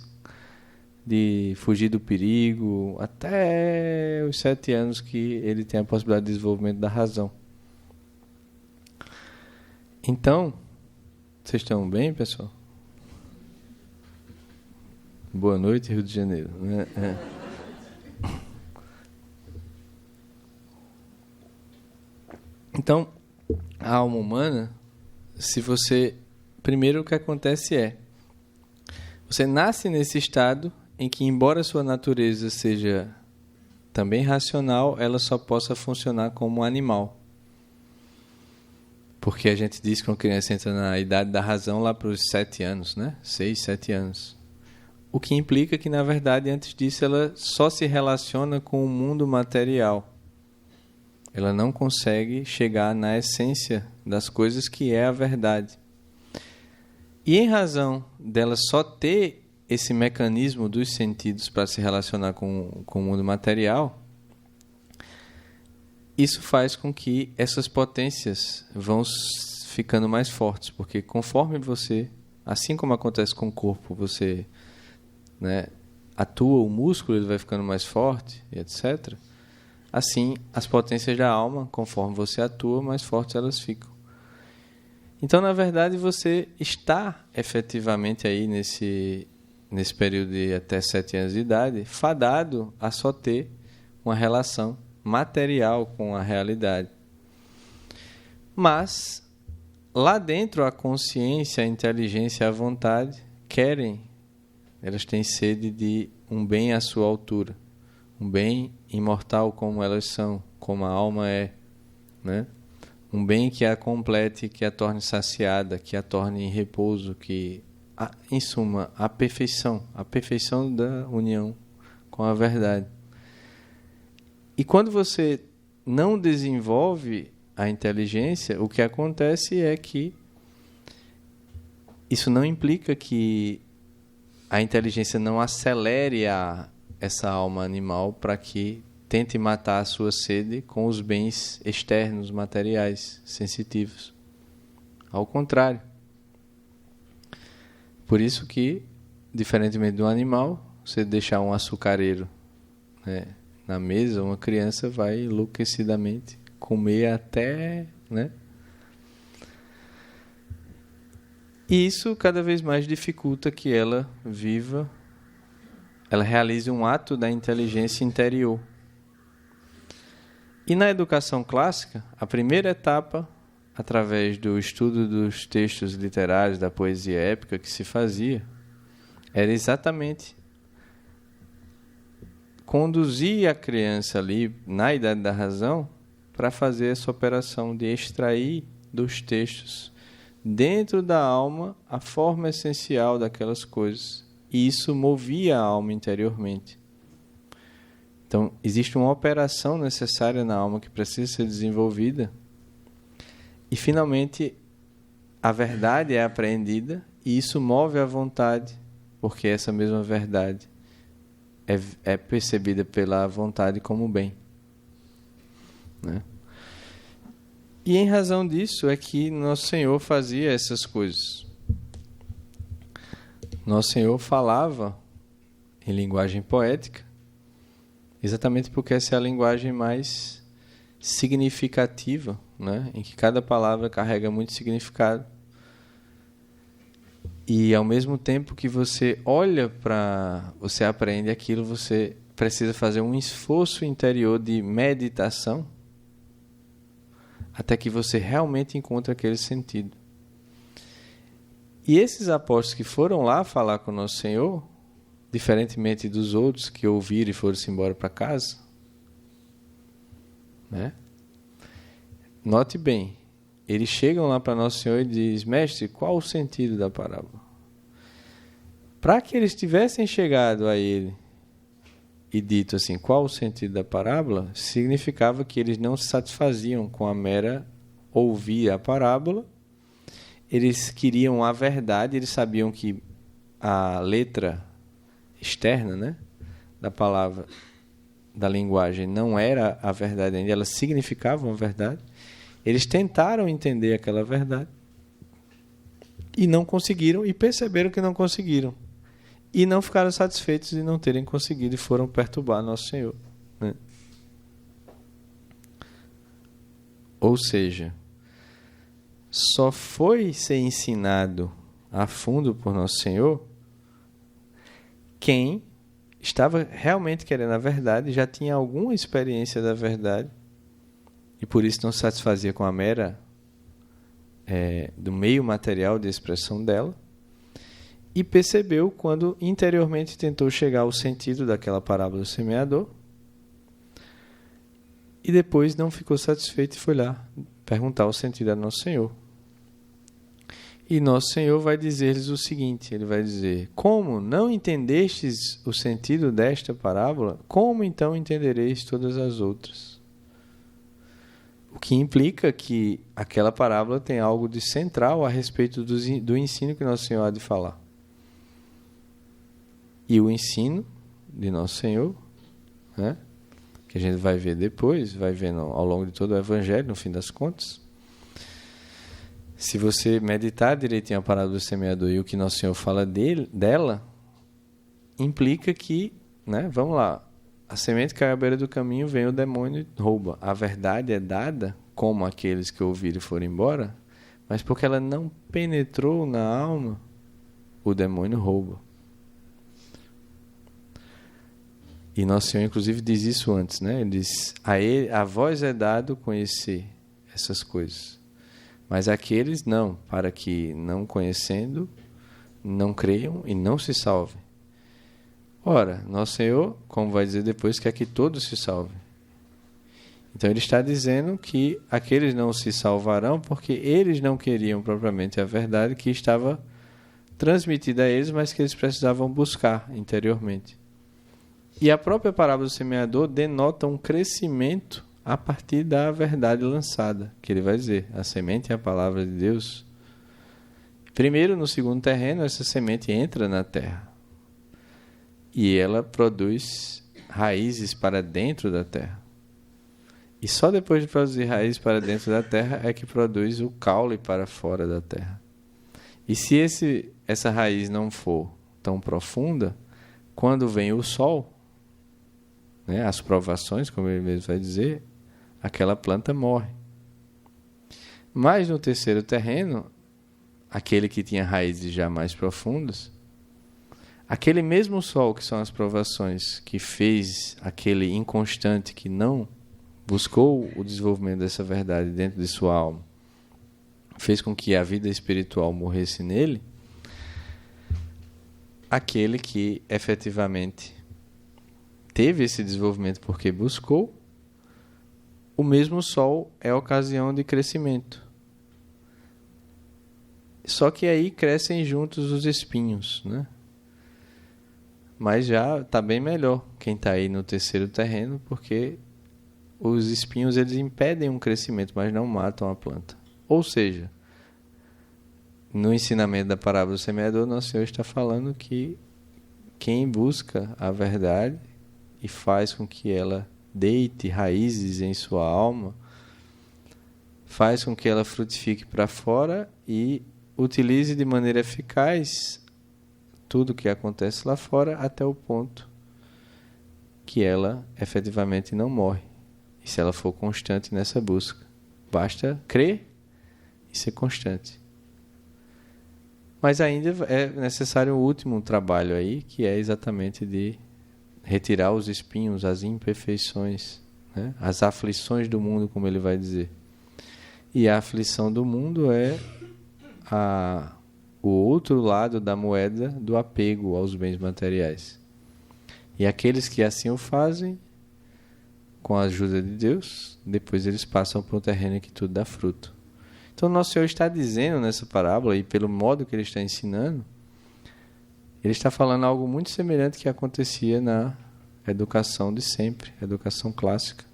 de fugir do perigo, até os 7 anos que ele tem a possibilidade de desenvolvimento da razão. Então, vocês estão bem, pessoal? Boa noite, Rio de Janeiro. Então, a alma humana, primeiro o que acontece é, você nasce nesse estado em que, embora sua natureza seja também racional, ela só possa funcionar como animal. Porque a gente diz que uma criança entra na idade da razão lá para os 7 anos, né? 6, 7 anos. O que implica que, na verdade, antes disso, ela só se relaciona com o mundo material. Ela não consegue chegar na essência das coisas, que é a verdade. E em razão dela só ter esse mecanismo dos sentidos para se relacionar com o mundo material, isso faz com que essas potências vão ficando mais fortes, porque conforme você, assim como acontece com o corpo, você, né, atua o músculo, ele vai ficando mais forte, etc. Assim, as potências da alma, conforme você atua, mais fortes elas ficam. Então, na verdade, você está efetivamente aí nesse período de até 7 anos de idade, fadado a só ter uma relação material com a realidade. Mas, lá dentro, a consciência, a inteligência e a vontade elas têm sede de um bem à sua altura, um bem imortal como elas são, como a alma é, né? Um bem que a complete, que a torne saciada, que a torne em repouso, que, em suma, a perfeição da união com a verdade. E quando você não desenvolve a inteligência, o que acontece é que isso não implica que a inteligência não acelere essa alma animal para que tente matar a sua sede com os bens externos, materiais, sensitivos. Ao contrário. Por isso que, diferentemente do animal, você deixar um açucareiro, né, na mesa, uma criança vai enlouquecidamente comer até, né? E isso cada vez mais dificulta que ela realize um ato da inteligência interior. E na educação clássica, a primeira etapa, através do estudo dos textos literários, da poesia épica que se fazia, era exatamente conduzir a criança ali, na idade da razão, para fazer essa operação de extrair dos textos, dentro da alma, a forma essencial daquelas coisas. E isso movia a alma interiormente. Então, existe uma operação necessária na alma que precisa ser desenvolvida. E, finalmente, a verdade é apreendida e isso move a vontade, porque essa mesma verdade é percebida pela vontade como bem, né? E em razão disso é que Nosso Senhor fazia essas coisas. Nosso Senhor falava em linguagem poética, exatamente porque essa é a linguagem mais significativa, né? Em que cada palavra carrega muito significado. E ao mesmo tempo que você olha você aprende aquilo, você precisa fazer um esforço interior de meditação até que você realmente encontre aquele sentido. E esses apóstolos que foram lá falar com o Nosso Senhor, diferentemente dos outros que ouviram e foram-se embora para casa, né? Note bem, eles chegam lá para Nosso Senhor e dizem: mestre, qual o sentido da parábola? Para que eles tivessem chegado a ele e dito assim, qual o sentido da parábola, significava que eles não se satisfaziam com a mera ouvir a parábola, eles queriam a verdade, eles sabiam que a letra externa, né, da palavra, da linguagem, não era a verdade ainda, elas significavam a verdade. Eles tentaram entender aquela verdade e não conseguiram, e perceberam que não conseguiram. E não ficaram satisfeitos de não terem conseguido e foram perturbar Nosso Senhor, né? Ou seja, só foi ser ensinado a fundo por Nosso Senhor quem estava realmente querendo a verdade, já tinha alguma experiência da verdade e por isso não se satisfazia com a mera do meio material de expressão dela, e percebeu quando interiormente tentou chegar ao sentido daquela parábola do semeador e depois não ficou satisfeito e foi lá perguntar o sentido a Nosso Senhor. E Nosso Senhor vai dizer-lhes o seguinte, ele vai dizer: como não entendestes o sentido desta parábola, como então entendereis todas as outras? O que implica que aquela parábola tem algo de central a respeito do ensino que Nosso Senhor há de falar. E o ensino de Nosso Senhor, né, que a gente vai ver depois, vai ver ao longo de todo o Evangelho, no fim das contas. Se você meditar direitinho a parábola do semeador e o que Nosso Senhor fala dela, implica que, né, vamos lá, a semente cai à beira do caminho, vem o demônio e rouba. A verdade é dada, como aqueles que ouviram e foram embora, mas porque ela não penetrou na alma, o demônio rouba. E Nosso Senhor, inclusive, diz isso antes, né? Ele diz: a vós é dado conhecer essas coisas, mas aqueles não, para que, não conhecendo, não creiam e não se salvem. Ora, Nosso Senhor, como vai dizer depois, quer que todos se salvem. Então ele está dizendo que aqueles não se salvarão porque eles não queriam propriamente a verdade que estava transmitida a eles, mas que eles precisavam buscar interiormente. E a própria parábola do semeador denota um crescimento a partir da verdade lançada, que ele vai dizer: a semente é a palavra de Deus. Primeiro, no segundo terreno, essa semente entra na terra e ela produz raízes para dentro da terra. E só depois de produzir raízes para dentro da terra é que produz o caule para fora da terra. E se essa raiz não for tão profunda, quando vem o sol, né, as provações, como ele mesmo vai dizer, aquela planta morre. Mas no terceiro terreno, aquele que tinha raízes já mais profundas, aquele mesmo sol que são as provações, que fez aquele inconstante que não buscou o desenvolvimento dessa verdade dentro de sua alma, fez com que a vida espiritual morresse nele, aquele que efetivamente teve esse desenvolvimento porque buscou, o mesmo sol é a ocasião de crescimento. Só que aí crescem juntos os espinhos, né? Mas já está bem melhor quem está aí no terceiro terreno, porque os espinhos eles impedem um crescimento, mas não matam a planta. Ou seja, no ensinamento da parábola do semeador, Nosso Senhor está falando que quem busca a verdade e faz com que ela deite raízes em sua alma, faz com que ela frutifique para fora e utilize de maneira eficaz tudo que acontece lá fora até o ponto que ela efetivamente não morre. E se ela for constante nessa busca, basta crer e ser constante. Mas ainda é necessário um último trabalho aí, que é exatamente de retirar os espinhos, as imperfeições, né? As aflições do mundo, como ele vai dizer. E a aflição do mundo é o outro lado da moeda do apego aos bens materiais. E aqueles que assim o fazem, com a ajuda de Deus, depois eles passam para um terreno que tudo dá fruto. Então, Nosso Senhor está dizendo nessa parábola, e pelo modo que ele está ensinando, ele está falando algo muito semelhante que acontecia na educação de sempre, educação clássica.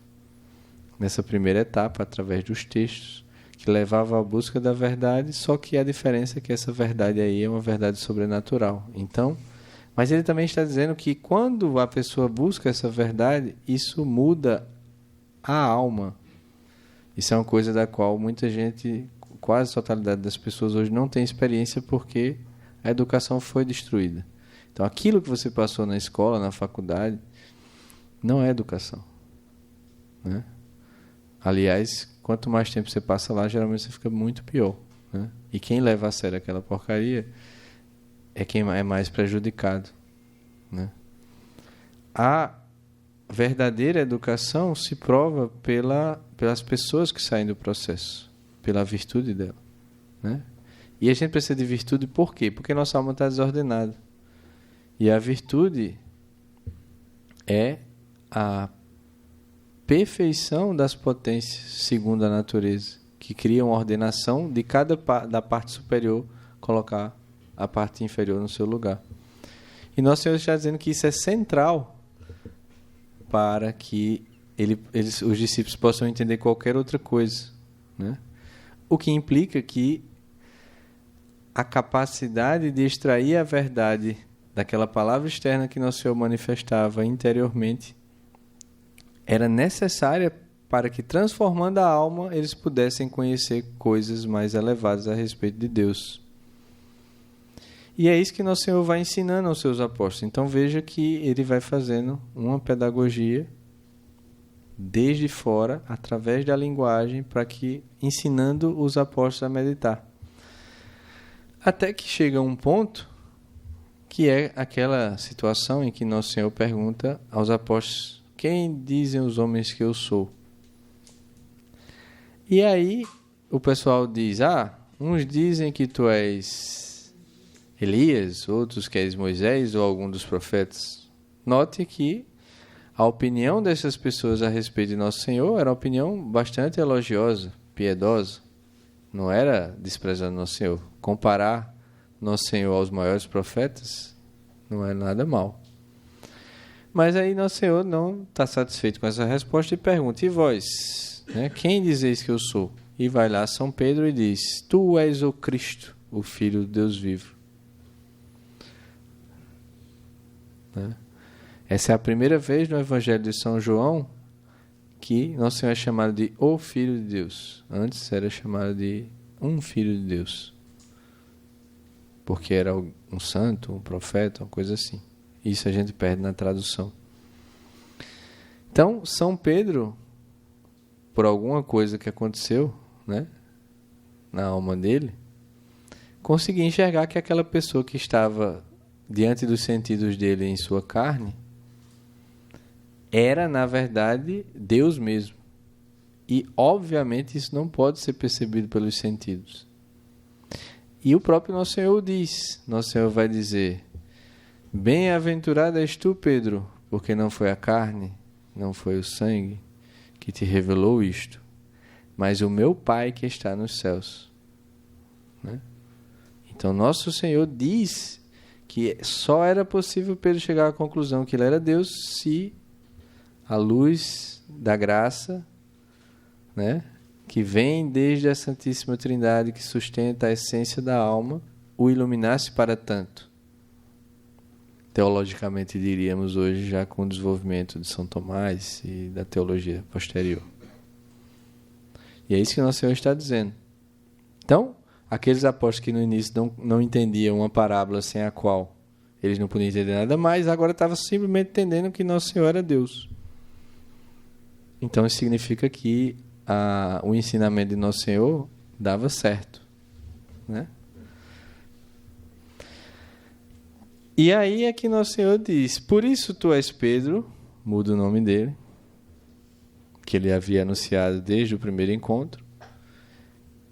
Nessa primeira etapa, através dos textos, que levava à busca da verdade, só que a diferença é que essa verdade aí é uma verdade sobrenatural. Então, mas ele também está dizendo que quando a pessoa busca essa verdade, isso muda a alma. Isso é uma coisa da qual muita gente, quase a totalidade das pessoas hoje não tem experiência porque a educação foi destruída. Então, aquilo que você passou na escola, na faculdade, não é educação, né? Aliás, quanto mais tempo você passa lá, geralmente você fica muito pior, né? E quem leva a sério aquela porcaria é quem é mais prejudicado, né? A verdadeira educação se prova pelas pessoas que saem do processo, pela virtude dela, né? E a gente precisa de virtude por quê? Porque nossa alma está desordenada. E a virtude é a perfeição das potências segundo a natureza, que cria uma ordenação de cada da parte superior colocar a parte inferior no seu lugar. E Nosso Senhor está dizendo que isso é central para que os discípulos possam entender qualquer outra coisa, né? O que implica que a capacidade de extrair a verdade daquela palavra externa que Nosso Senhor manifestava interiormente era necessária para que, transformando a alma, eles pudessem conhecer coisas mais elevadas a respeito de Deus. E é isso que Nosso Senhor vai ensinando aos seus apóstolos. Então veja que ele vai fazendo uma pedagogia desde fora, através da linguagem, para que ensinando os apóstolos a meditar. Até que chega um ponto que é aquela situação em que Nosso Senhor pergunta aos apóstolos: quem dizem os homens que eu sou? E aí o pessoal diz: uns dizem que tu és Elias, outros que és Moisés ou algum dos profetas. Note que a opinião dessas pessoas a respeito de Nosso Senhor era uma opinião bastante elogiosa, piedosa. Não era desprezando Nosso Senhor. Comparar Nosso Senhor aos maiores profetas não é nada mal. Mas aí Nosso Senhor não está satisfeito com essa resposta e pergunta: e vós, né, quem dizeis que eu sou? E vai lá São Pedro e diz: tu és o Cristo, o Filho do Deus vivo. Né? Essa é a primeira vez no Evangelho de São João que Nosso Senhor é chamado de o Filho de Deus. Antes era chamado de um Filho de Deus, porque era um santo, um profeta, uma coisa assim. Isso a gente perde na tradução. Então, São Pedro, por alguma coisa que aconteceu, né, na alma dele, conseguia enxergar que aquela pessoa que estava diante dos sentidos dele em sua carne era, na verdade, Deus mesmo. E, obviamente, isso não pode ser percebido pelos sentidos. E o próprio Nosso Senhor diz. Nosso Senhor vai dizer: bem-aventurado és tu, Pedro, porque não foi a carne, não foi o sangue que te revelou isto, mas o meu Pai que está nos céus. Né? Então, Nosso Senhor diz que só era possível Pedro chegar à conclusão que ele era Deus se a luz da graça, né, que vem desde a Santíssima Trindade, que sustenta a essência da alma, o iluminasse para tanto. Teologicamente diríamos hoje, já com o desenvolvimento de São Tomás e da teologia posterior. E é isso que Nosso Senhor está dizendo. Então, aqueles apóstolos que no início não entendiam uma parábola sem a qual eles não podiam entender nada mais, agora estavam simplesmente entendendo que Nosso Senhor era Deus. Então, isso significa que o ensinamento de Nosso Senhor dava certo, né? E aí é que Nosso Senhor diz: por isso tu és Pedro, muda o nome dele, que ele havia anunciado desde o primeiro encontro,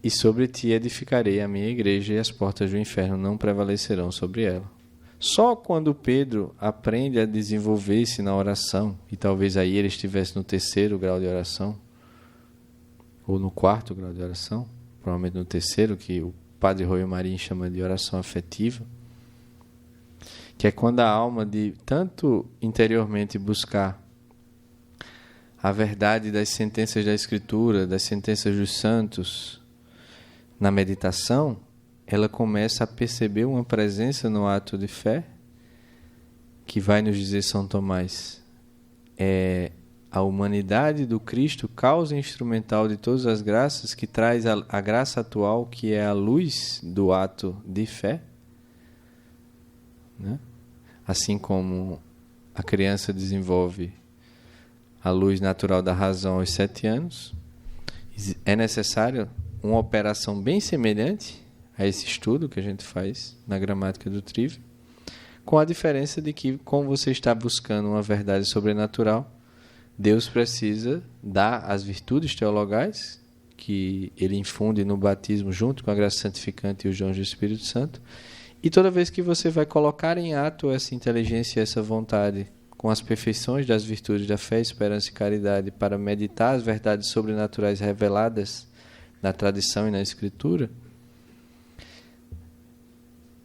e sobre ti edificarei a minha igreja, e as portas do inferno não prevalecerão sobre ela. Só quando Pedro aprende a desenvolver-se na oração, e talvez aí ele estivesse no 3º grau de oração, ou no 4º grau de oração, provavelmente no 3º, que o padre Royo Marim chama de oração afetiva, que é quando a alma de tanto interiormente buscar a verdade das sentenças da Escritura, das sentenças dos santos, na meditação, ela começa a perceber uma presença no ato de fé, que vai nos dizer São Tomás, a humanidade do Cristo, causa instrumental de todas as graças, que traz a graça atual, que é a luz do ato de fé, né? Assim como a criança desenvolve a luz natural da razão aos 7 anos, é necessário uma operação bem semelhante a esse estudo que a gente faz na gramática do Trívio, com a diferença de que, como você está buscando uma verdade sobrenatural, Deus precisa dar as virtudes teologais que Ele infunde no batismo junto com a graça santificante e os dons do Espírito Santo. E toda vez que você vai colocar em ato essa inteligência e essa vontade com as perfeições das virtudes da fé, esperança e caridade para meditar as verdades sobrenaturais reveladas na tradição e na Escritura,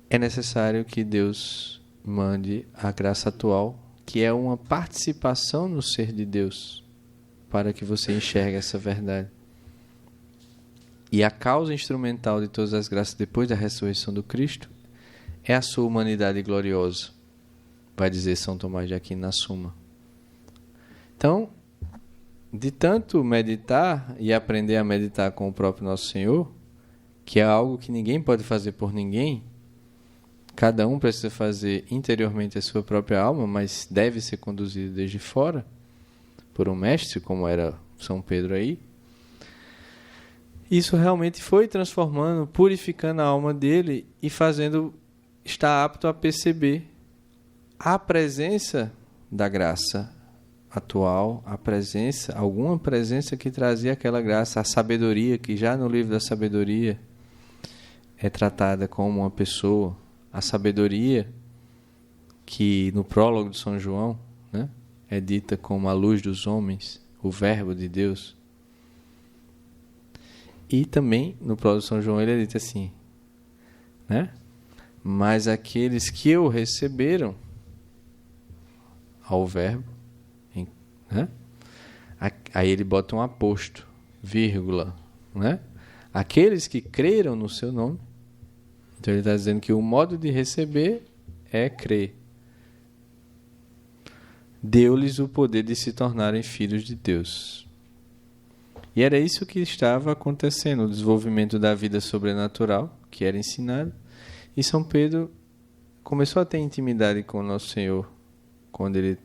é necessário que Deus mande a graça atual, que é uma participação no ser de Deus, para que você enxergue essa verdade. E a causa instrumental de todas as graças depois da ressurreição do Cristo é a sua humanidade gloriosa, vai dizer São Tomás de Aquino na Suma. Então, de tanto meditar e aprender a meditar com o próprio Nosso Senhor, que é algo que ninguém pode fazer por ninguém, cada um precisa fazer interiormente a sua própria alma, mas deve ser conduzido desde fora, por um mestre, como era São Pedro aí. Isso realmente foi transformando, purificando a alma dele e fazendo estar apto a perceber a presença da graça atual, alguma presença que trazia aquela graça, a sabedoria, que já no livro da sabedoria é tratada como uma pessoa, a sabedoria que no prólogo de São João, né, é dita como a luz dos homens, o verbo de Deus. E também no prólogo de São João ele é dito assim, né? Mas aqueles que o receberam ao verbo, né? Aí ele bota um aposto, vírgula, né? Aqueles que creram no seu nome. Então ele está dizendo que o modo de receber é crer. Deu-lhes o poder de se tornarem filhos de Deus. E era isso que estava acontecendo, o desenvolvimento da vida sobrenatural, que era ensinado. E São Pedro começou a ter intimidade com o Nosso Senhor quando ele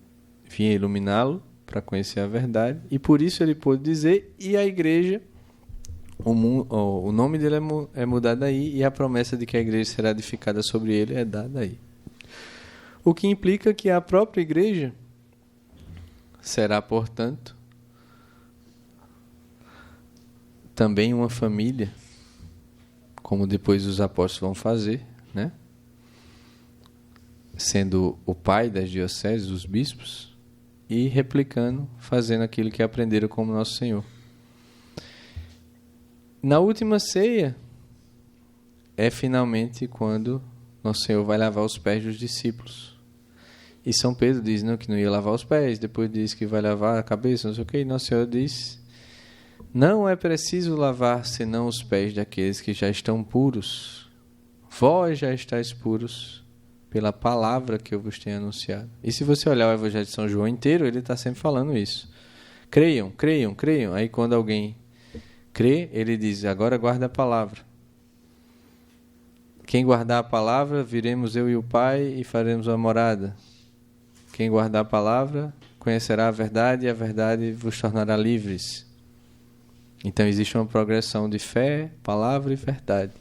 vinha iluminá-lo para conhecer a verdade. E por isso ele pôde dizer, e a igreja, o nome dele é mudado aí, e a promessa de que a igreja será edificada sobre ele é dada aí. O que implica que a própria igreja será, portanto, também uma família, como depois os apóstolos vão fazer, né? Sendo o pai das dioceses, os bispos, e replicando, fazendo aquilo que aprenderam como Nosso Senhor. Na última ceia, é finalmente quando Nosso Senhor vai lavar os pés dos discípulos. E São Pedro diz que não ia lavar os pés, depois diz que vai lavar a cabeça, não sei o que, e Nosso Senhor diz, Não é preciso lavar senão os pés daqueles que já estão puros. Vós já estáis puros pela palavra que eu vos tenho anunciado. E se você olhar o Evangelho de São João inteiro, ele está sempre falando isso. Creiam, creiam, creiam. Aí quando alguém crê, ele diz, agora guarda a palavra. Quem guardar a palavra, viremos eu e o Pai e faremos uma morada. Quem guardar a palavra, conhecerá a verdade e a verdade vos tornará livres. Então existe uma progressão de fé, palavra e verdade,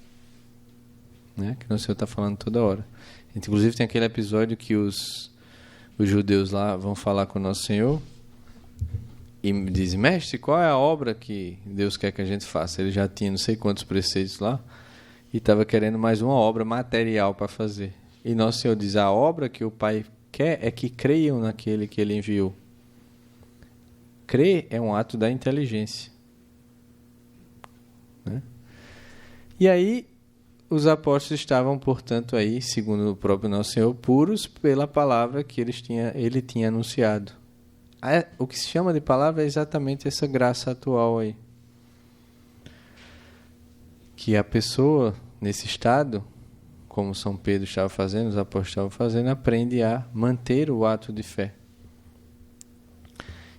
né? Que o Senhor está falando toda hora. Inclusive tem aquele episódio que os judeus lá vão falar com o Nosso Senhor e dizem, mestre, qual é a obra que Deus quer que a gente faça? Ele já tinha não sei quantos preceitos lá e estava querendo mais uma obra material para fazer. E Nosso Senhor diz, a obra que o Pai quer é que creiam naquele que Ele enviou. Crer é um ato da inteligência. Né? E aí, os apóstolos estavam, portanto, aí, segundo o próprio Nosso Senhor, puros pela palavra que ele tinha anunciado. O que se chama de palavra é exatamente essa graça atual aí. Que a pessoa, nesse estado, como São Pedro estava fazendo, os apóstolos estavam fazendo, aprende a manter o ato de fé.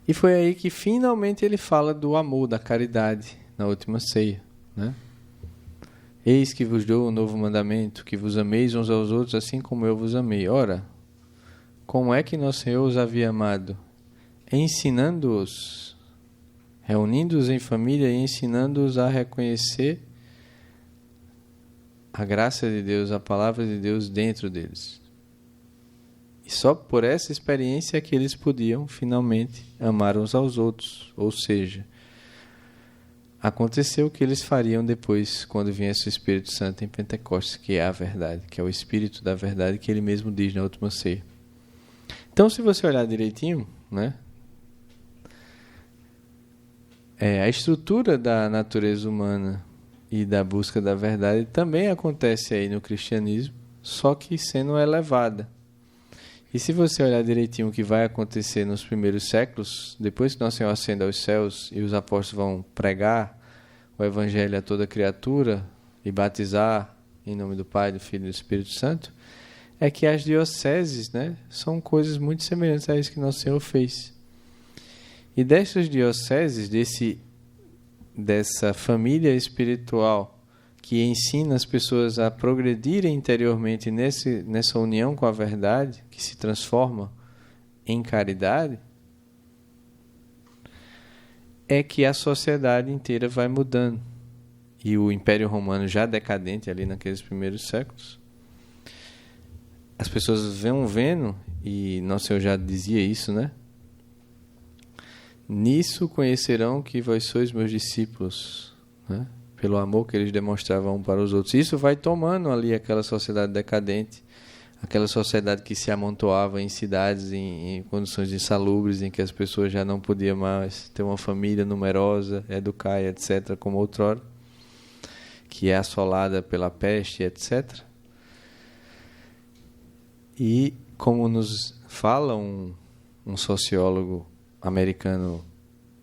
E foi aí que finalmente ele fala do amor, da caridade, na última ceia, né? Eis que vos dou um novo mandamento, que vos ameis uns aos outros assim como eu vos amei. Ora, como é que Nosso Senhor os havia amado? Ensinando-os, reunindo-os em família e ensinando-os a reconhecer a graça de Deus, a palavra de Deus dentro deles. E só por essa experiência é que eles podiam finalmente amar uns aos outros. Ou seja, aconteceu o que eles fariam depois, quando viesse o Espírito Santo em Pentecostes, que é a verdade, que é o Espírito da verdade que ele mesmo diz na última ceia. Então, se você olhar direitinho, né, a estrutura da natureza humana e da busca da verdade também acontece aí no cristianismo, só que sendo elevada. E se você olhar direitinho o que vai acontecer nos primeiros séculos, depois que Nosso Senhor ascende aos céus e os apóstolos vão pregar o Evangelho a toda criatura e batizar em nome do Pai, do Filho e do Espírito Santo, é que as dioceses, né, são coisas muito semelhantes a isso que Nosso Senhor fez. E dessas dioceses, dessa família espiritual que ensina as pessoas a progredirem interiormente nessa união com a verdade, que se transforma em caridade, é que a sociedade inteira vai mudando. E o Império Romano, já decadente ali naqueles primeiros séculos, as pessoas vão vendo, e Nosso Senhor já dizia isso, né? Nisso conhecerão que vós sois meus discípulos, né? Pelo amor que eles demonstravam um para os outros. Isso vai tomando ali aquela sociedade decadente, aquela sociedade que se amontoava em cidades, em condições insalubres, em que as pessoas já não podiam mais ter uma família numerosa, educar, etc., como outrora, que é assolada pela peste, etc. E como nos fala um sociólogo americano,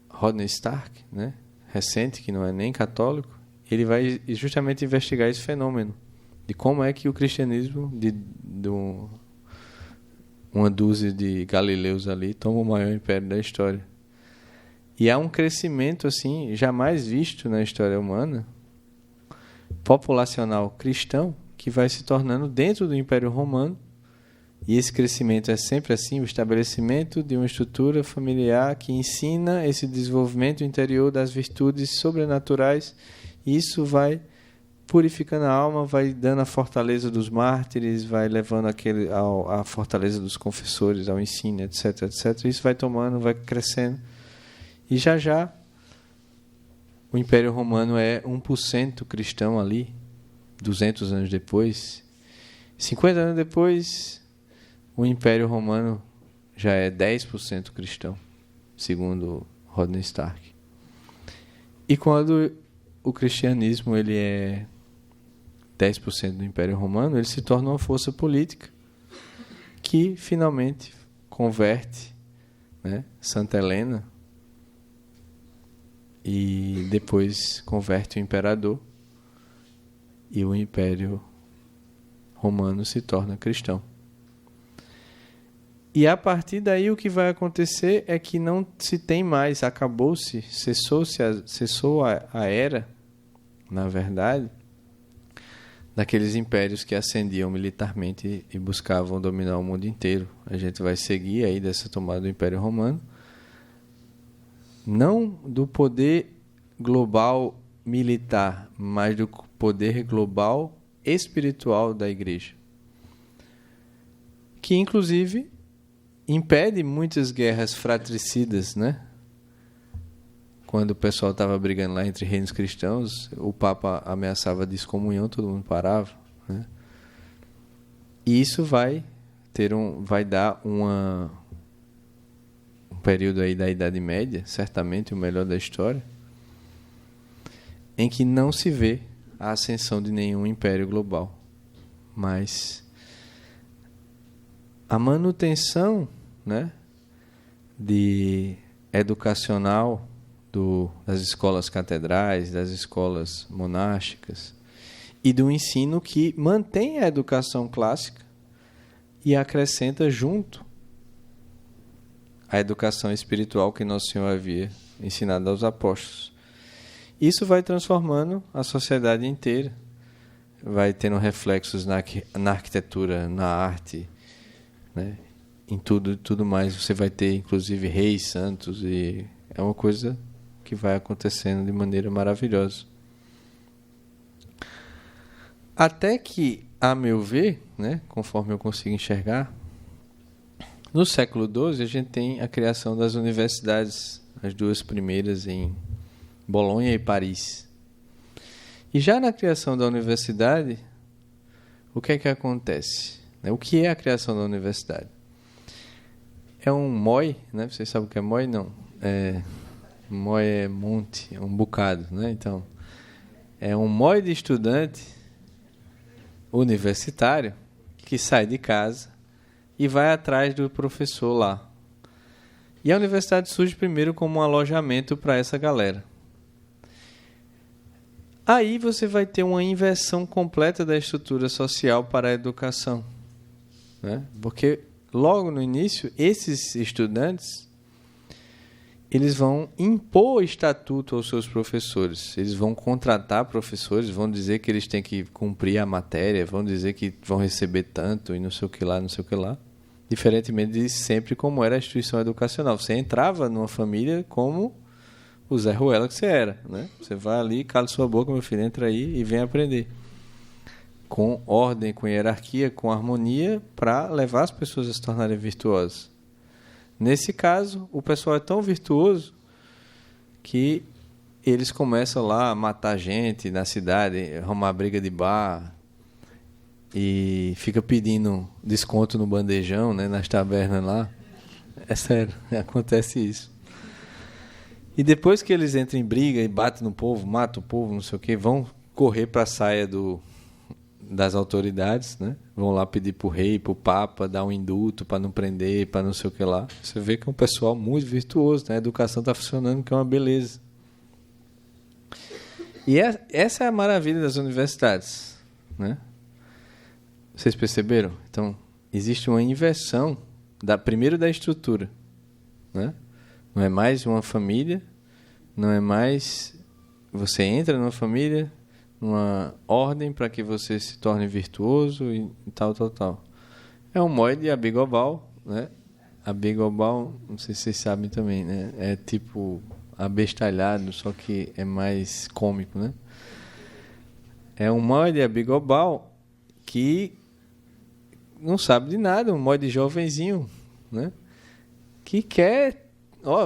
Rodney Stark, né, recente, que não é nem católico, ele vai justamente investigar esse fenômeno de como é que o cristianismo de uma dúzia de galileus ali toma o maior império da história. E há um crescimento assim jamais visto na história humana, populacional cristão, que vai se tornando dentro do Império Romano. E esse crescimento é sempre assim, o estabelecimento de uma estrutura familiar que ensina esse desenvolvimento interior das virtudes sobrenaturais. E isso vai purificando a alma, vai dando a fortaleza dos mártires, vai levando a fortaleza dos confessores, ao ensino, etc, etc. Isso vai tomando, vai crescendo. E já o Império Romano é 1% cristão ali, 200 anos depois. 50 anos depois, o Império Romano já é 10% cristão, segundo Rodney Stark. E quando o cristianismo ele é 10% do Império Romano, ele se torna uma força política que finalmente converte, né, Santa Helena e depois converte o imperador e o Império Romano se torna cristão. E a partir daí o que vai acontecer é que não se tem mais, acabou-se, cessou a era, na verdade, daqueles impérios que ascendiam militarmente e buscavam dominar o mundo inteiro. A gente vai seguir aí dessa tomada do Império Romano, não do poder global militar, mas do poder global espiritual da Igreja, que inclusive impede muitas guerras fratricidas, né? Quando o pessoal estava brigando lá entre reinos cristãos, o Papa ameaçava descomunhão, todo mundo parava, né? E isso vai dar um período aí da Idade Média, certamente o melhor da história, em que não se vê a ascensão de nenhum império global, mas a manutenção, né, educacional das escolas catedrais, das escolas monásticas e do ensino que mantém a educação clássica e acrescenta junto a educação espiritual que Nosso Senhor havia ensinado aos apóstolos. Isso vai transformando a sociedade inteira, vai tendo reflexos na arquitetura, na arte, né? Em tudo mais. Você vai ter, inclusive, reis, santos, e é uma coisa que vai acontecendo de maneira maravilhosa. Até que, a meu ver, né, conforme eu consigo enxergar, no século XII a gente tem a criação das universidades, as duas primeiras em Bolonha e Paris. E já na criação da universidade, o que é que acontece? O que é a criação da universidade? É um MOI, né? Vocês sabem o que é MOI? Não. MOI é monte, é um bocado, né? Então, é um MOI de estudante universitário que sai de casa e vai atrás do professor lá. E a universidade surge primeiro como um alojamento para essa galera. Aí você vai ter uma inversão completa da estrutura social para a educação, né? Porque logo no início, esses estudantes, eles vão impor estatuto aos seus professores. Eles vão contratar professores, vão dizer que eles têm que cumprir a matéria, vão dizer que vão receber tanto e não sei o que lá, não sei o que lá. Diferentemente de sempre como era a instituição educacional. Você entrava numa família como o Zé Ruela que você era, né? Você vai ali, cala sua boca, meu filho, entra aí e vem aprender. Com ordem, com hierarquia, com harmonia, para levar as pessoas a se tornarem virtuosas. Nesse caso, o pessoal é tão virtuoso que eles começam lá a matar gente na cidade, arrumar briga de bar e fica pedindo desconto no bandejão, né, nas tabernas lá. É sério, acontece isso. E depois que eles entram em briga e batem no povo, matam o povo, não sei o quê, vão correr para a saia das autoridades, né? Vão lá pedir para o rei, para o papa, dar um indulto para não prender, para não sei o que lá. Você vê que é um pessoal muito virtuoso, né? A educação está funcionando, que é uma beleza. E essa é a maravilha das universidades, né? Vocês perceberam? Então, existe uma inversão, primeiro da estrutura, né? Não é mais uma família, não é mais... Você entra numa família, uma ordem para que você se torne virtuoso e tal. É um MOI de Abigobal, né? Abigobal, não sei se vocês sabem também, né? É tipo abestalhado, só que é mais cômico, né? É um MOI de Abigobal que não sabe de nada, um MOI de jovenzinho, né? Que quer...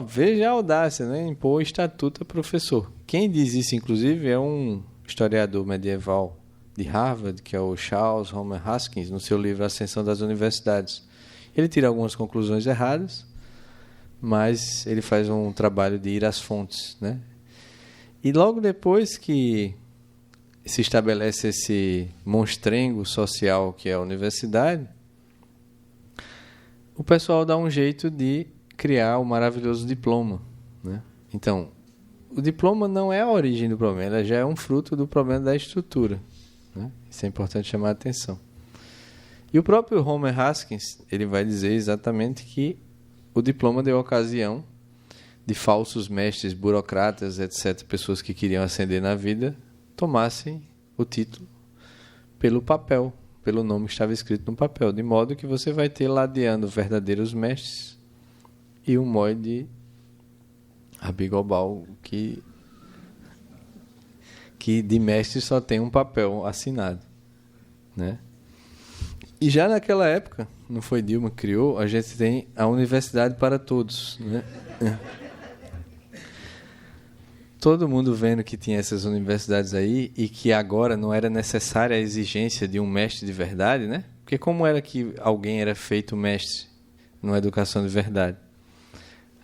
veja a audácia, né? Impor o estatuto a professor. Quem diz isso, inclusive, é um historiador medieval de Harvard, que é o Charles Homer Haskins, no seu livro Ascensão das Universidades. Ele tira algumas conclusões erradas, mas ele faz um trabalho de ir às fontes, né? E logo depois que se estabelece esse monstrengo social que é a universidade, o pessoal dá um jeito de criar o maravilhoso diploma, né? Então, o diploma não é a origem do problema, ela já é um fruto do problema da estrutura, né? Isso é importante chamar a atenção. E o próprio Homer Haskins, ele vai dizer exatamente que o diploma deu ocasião de falsos mestres, burocratas, etc., pessoas que queriam ascender na vida, tomassem o título pelo papel, pelo nome que estava escrito no papel, de modo que você vai ter ladeando verdadeiros mestres e um molde abigobal que de mestre só tem um papel assinado, né? E já naquela época, não foi Dilma que criou, a gente tem a universidade para todos, né? Todo mundo vendo que tinha essas universidades aí e que agora não era necessária a exigência de um mestre de verdade, né? Porque como era que alguém era feito mestre numa educação de verdade?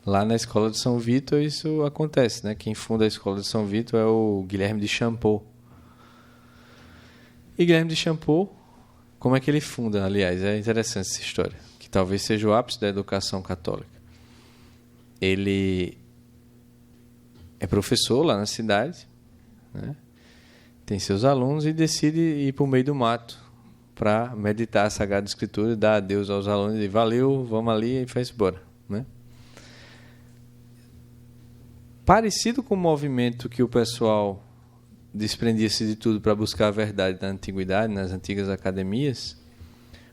Lá na Escola de São Vito isso acontece, né? Quem funda a Escola de São Vito é o Guilherme de Champeaux. E Guilherme de Champeaux, como é que ele funda? Aliás, é interessante essa história, que talvez seja o ápice da educação católica. Ele é professor lá na cidade, né? Tem seus alunos e decide ir para o meio do mato para meditar a Sagrada Escritura, dar adeus aos alunos e valeu, vamos ali e faz embora, né? Parecido com o movimento que o pessoal desprendia-se de tudo para buscar a verdade na antiguidade, nas antigas academias,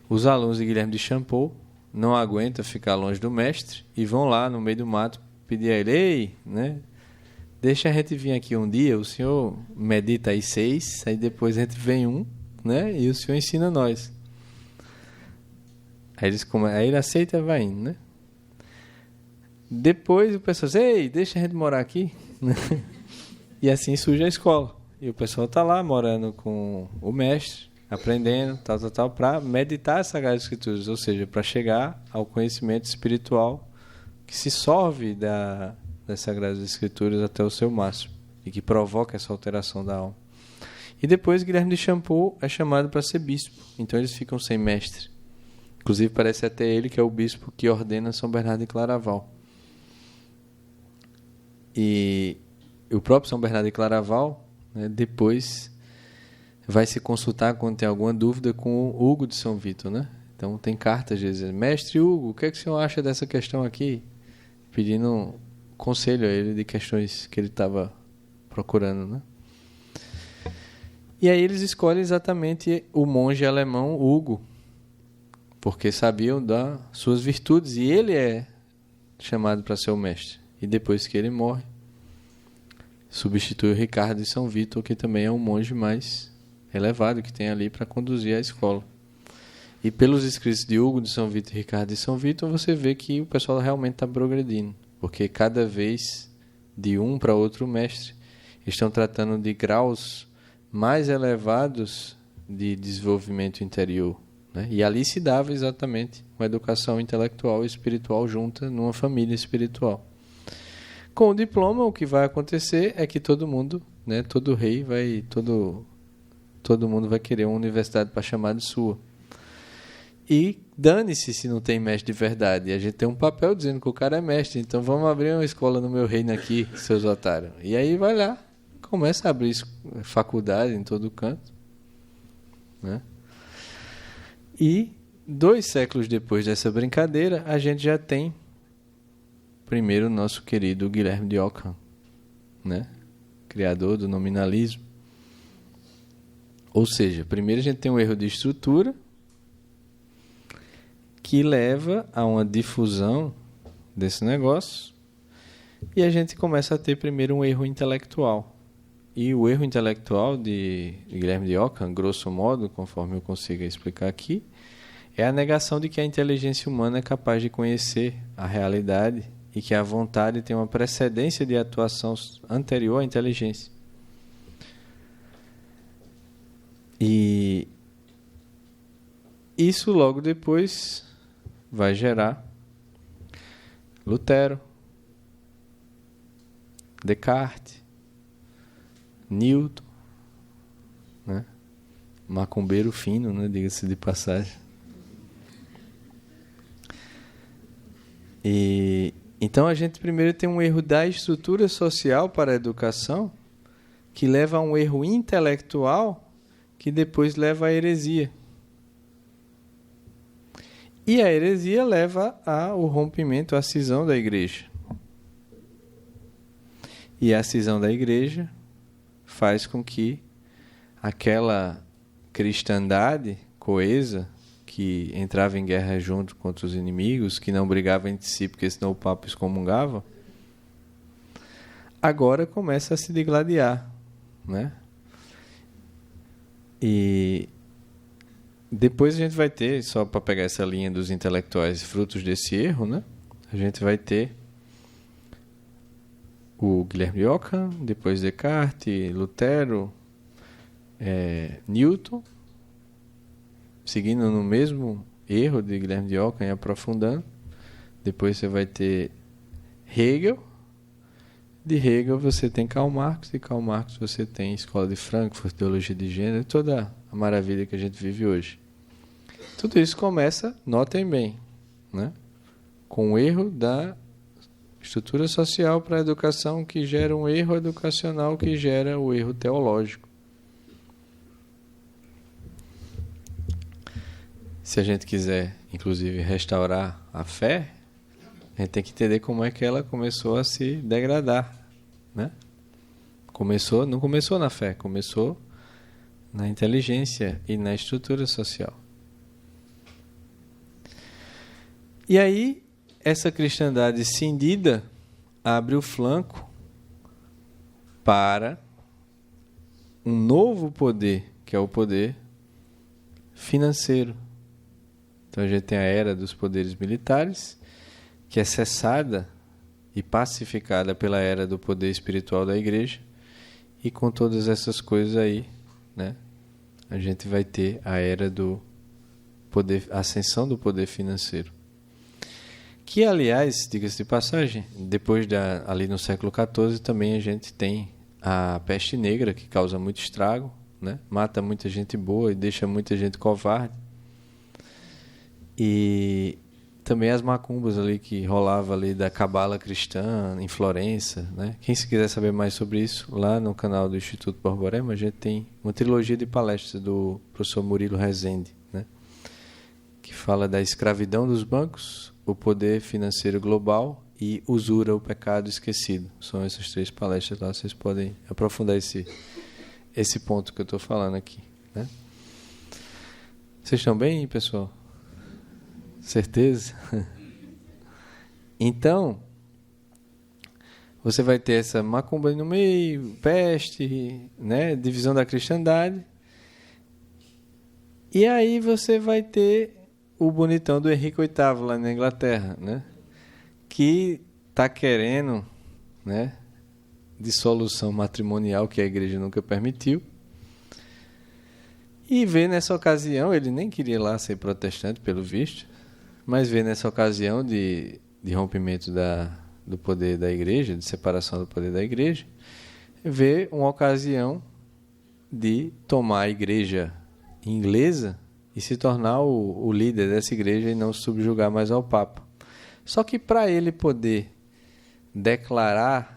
os alunos de Guilherme de Champeaux não aguentam ficar longe do mestre e vão lá no meio do mato pedir a ele: ei, né? Deixa a gente vir aqui um dia, o senhor medita aí 6, aí depois a gente vem né? E o senhor ensina nós. Aí ele aceita e vai indo, né? Depois o pessoal diz: ei, deixa a gente morar aqui. E assim surge a escola. E o pessoal está lá morando com o mestre, aprendendo, tal, para meditar as Sagradas Escrituras, ou seja, para chegar ao conhecimento espiritual que se sorve das Sagradas Escrituras até o seu máximo e que provoca essa alteração da alma. E depois Guilherme de Champeaux é chamado para ser bispo, então eles ficam sem mestre. Inclusive parece até ele que é o bispo que ordena São Bernardo de Claraval. E o próprio São Bernardo de Claraval, né, depois vai se consultar quando tem alguma dúvida com o Hugo de São Vito, né? Então tem cartas dizendo: mestre Hugo, o que é que o senhor acha dessa questão aqui? Pedindo conselho a ele de questões que ele estava procurando, né? E aí eles escolhem exatamente o monge alemão Hugo, porque sabiam das suas virtudes, e ele é chamado para ser o mestre. E depois que ele morre, substitui o Ricardo de São Vito, que também é um monge mais elevado que tem ali para conduzir a escola. E pelos escritos de Hugo de São Vito e Ricardo de São Vito, você vê que o pessoal realmente está progredindo, porque cada vez de um para outro mestre estão tratando de graus mais elevados de desenvolvimento interior, né? E ali se dava exatamente uma educação intelectual e espiritual junta numa família espiritual. Com o diploma, o que vai acontecer é que todo mundo, né, todo rei todo mundo vai querer uma universidade para chamar de sua. E dane-se se não tem mestre de verdade. E a gente tem um papel dizendo que o cara é mestre. Então vamos abrir uma escola no meu reino aqui, seus otários. E aí vai lá, começa a abrir faculdade em todo canto, né? E 2 séculos depois dessa brincadeira, a gente já tem primeiro o nosso querido Guilherme de Ockham, né? Criador do nominalismo. Ou seja, primeiro a gente tem um erro de estrutura que leva a uma difusão desse negócio, e a gente começa a ter primeiro um erro intelectual. E o erro intelectual de Guilherme de Ockham, grosso modo, conforme eu consiga explicar aqui, é a negação de que a inteligência humana é capaz de conhecer a realidade e que a vontade tem uma precedência de atuação anterior à inteligência. E isso logo depois vai gerar Lutero, Descartes, Newton, né? Macumbeiro fino, né? Diga-se de passagem. E Então a gente primeiro tem um erro da estrutura social para a educação, que leva a um erro intelectual, que depois leva à heresia. E a heresia leva ao rompimento, à cisão da igreja. E a cisão da igreja faz com que aquela cristandade coesa, que entrava em guerra junto contra os inimigos, que não brigava entre si porque senão o Papa excomungava, agora começa a se degladiar, né? E depois a gente vai ter, só para pegar essa linha dos intelectuais frutos desse erro, né? A gente vai ter o Guilherme Ockham, depois Descartes, Lutero, Newton, seguindo no mesmo erro de Guilherme de Ockham e aprofundando. Depois você vai ter Hegel. De Hegel você tem Karl Marx, de Karl Marx você tem Escola de Frankfurt, Teologia de Gênero, toda a maravilha que a gente vive hoje. Tudo isso começa, notem bem, né, com o erro da estrutura social para a educação, que gera um erro educacional, que gera o erro teológico. Se a gente quiser, inclusive, restaurar a fé, a gente tem que entender como é que ela começou a se degradar, né? Não começou na fé, começou na inteligência e na estrutura social. E aí, essa cristandade cindida abre o flanco para um novo poder, que é o poder financeiro. Então a gente tem a era dos poderes militares, que é cessada e pacificada pela era do poder espiritual da igreja, e com todas essas coisas aí, né, a gente vai ter a era do poder, a ascensão do poder financeiro. Que, aliás, diga-se de passagem, depois ali no século XIV também a gente tem a peste negra, que causa muito estrago, né, mata muita gente boa e deixa muita gente covarde. E também as macumbas ali que rolava ali da cabala cristã em Florença, né? Quem se quiser saber mais sobre isso, lá no canal do Instituto Borborema, a gente tem uma trilogia de palestras do professor Murilo Rezende, né, que fala da escravidão dos bancos, o poder financeiro global e usura, o pecado esquecido. São essas 3 palestras lá, vocês podem aprofundar esse ponto que eu estou falando aqui, né? Vocês estão bem, pessoal? Certeza? Então, você vai ter essa macumba no meio, peste, né, divisão da cristandade. E aí você vai ter o bonitão do Henrique VIII lá na Inglaterra, né, que está querendo, né, dissolução matrimonial, que a igreja nunca permitiu. E vê nessa ocasião, ele nem queria lá ser protestante, pelo visto, mas vê nessa ocasião de rompimento do poder da igreja, de separação do poder da igreja, vê uma ocasião de tomar a igreja inglesa e se tornar o líder dessa igreja e não se subjugar mais ao Papa. Só que para ele poder declarar-se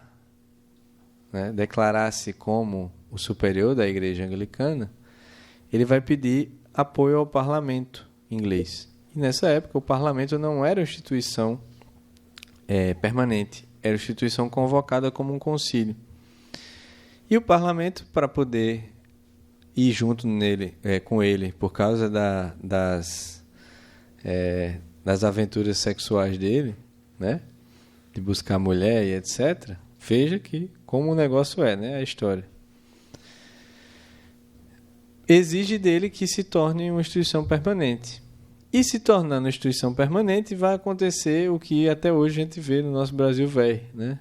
como o superior da igreja anglicana, ele vai pedir apoio ao parlamento inglês. E nessa época o parlamento não era uma instituição permanente, era uma instituição convocada como um concílio. E o parlamento, para poder ir junto com ele, por causa das aventuras sexuais dele, né, de buscar mulher e etc., veja que como o negócio né, a história. Exige dele que se torne uma instituição permanente. E se tornando instituição permanente, vai acontecer o que até hoje a gente vê no nosso Brasil velho, né?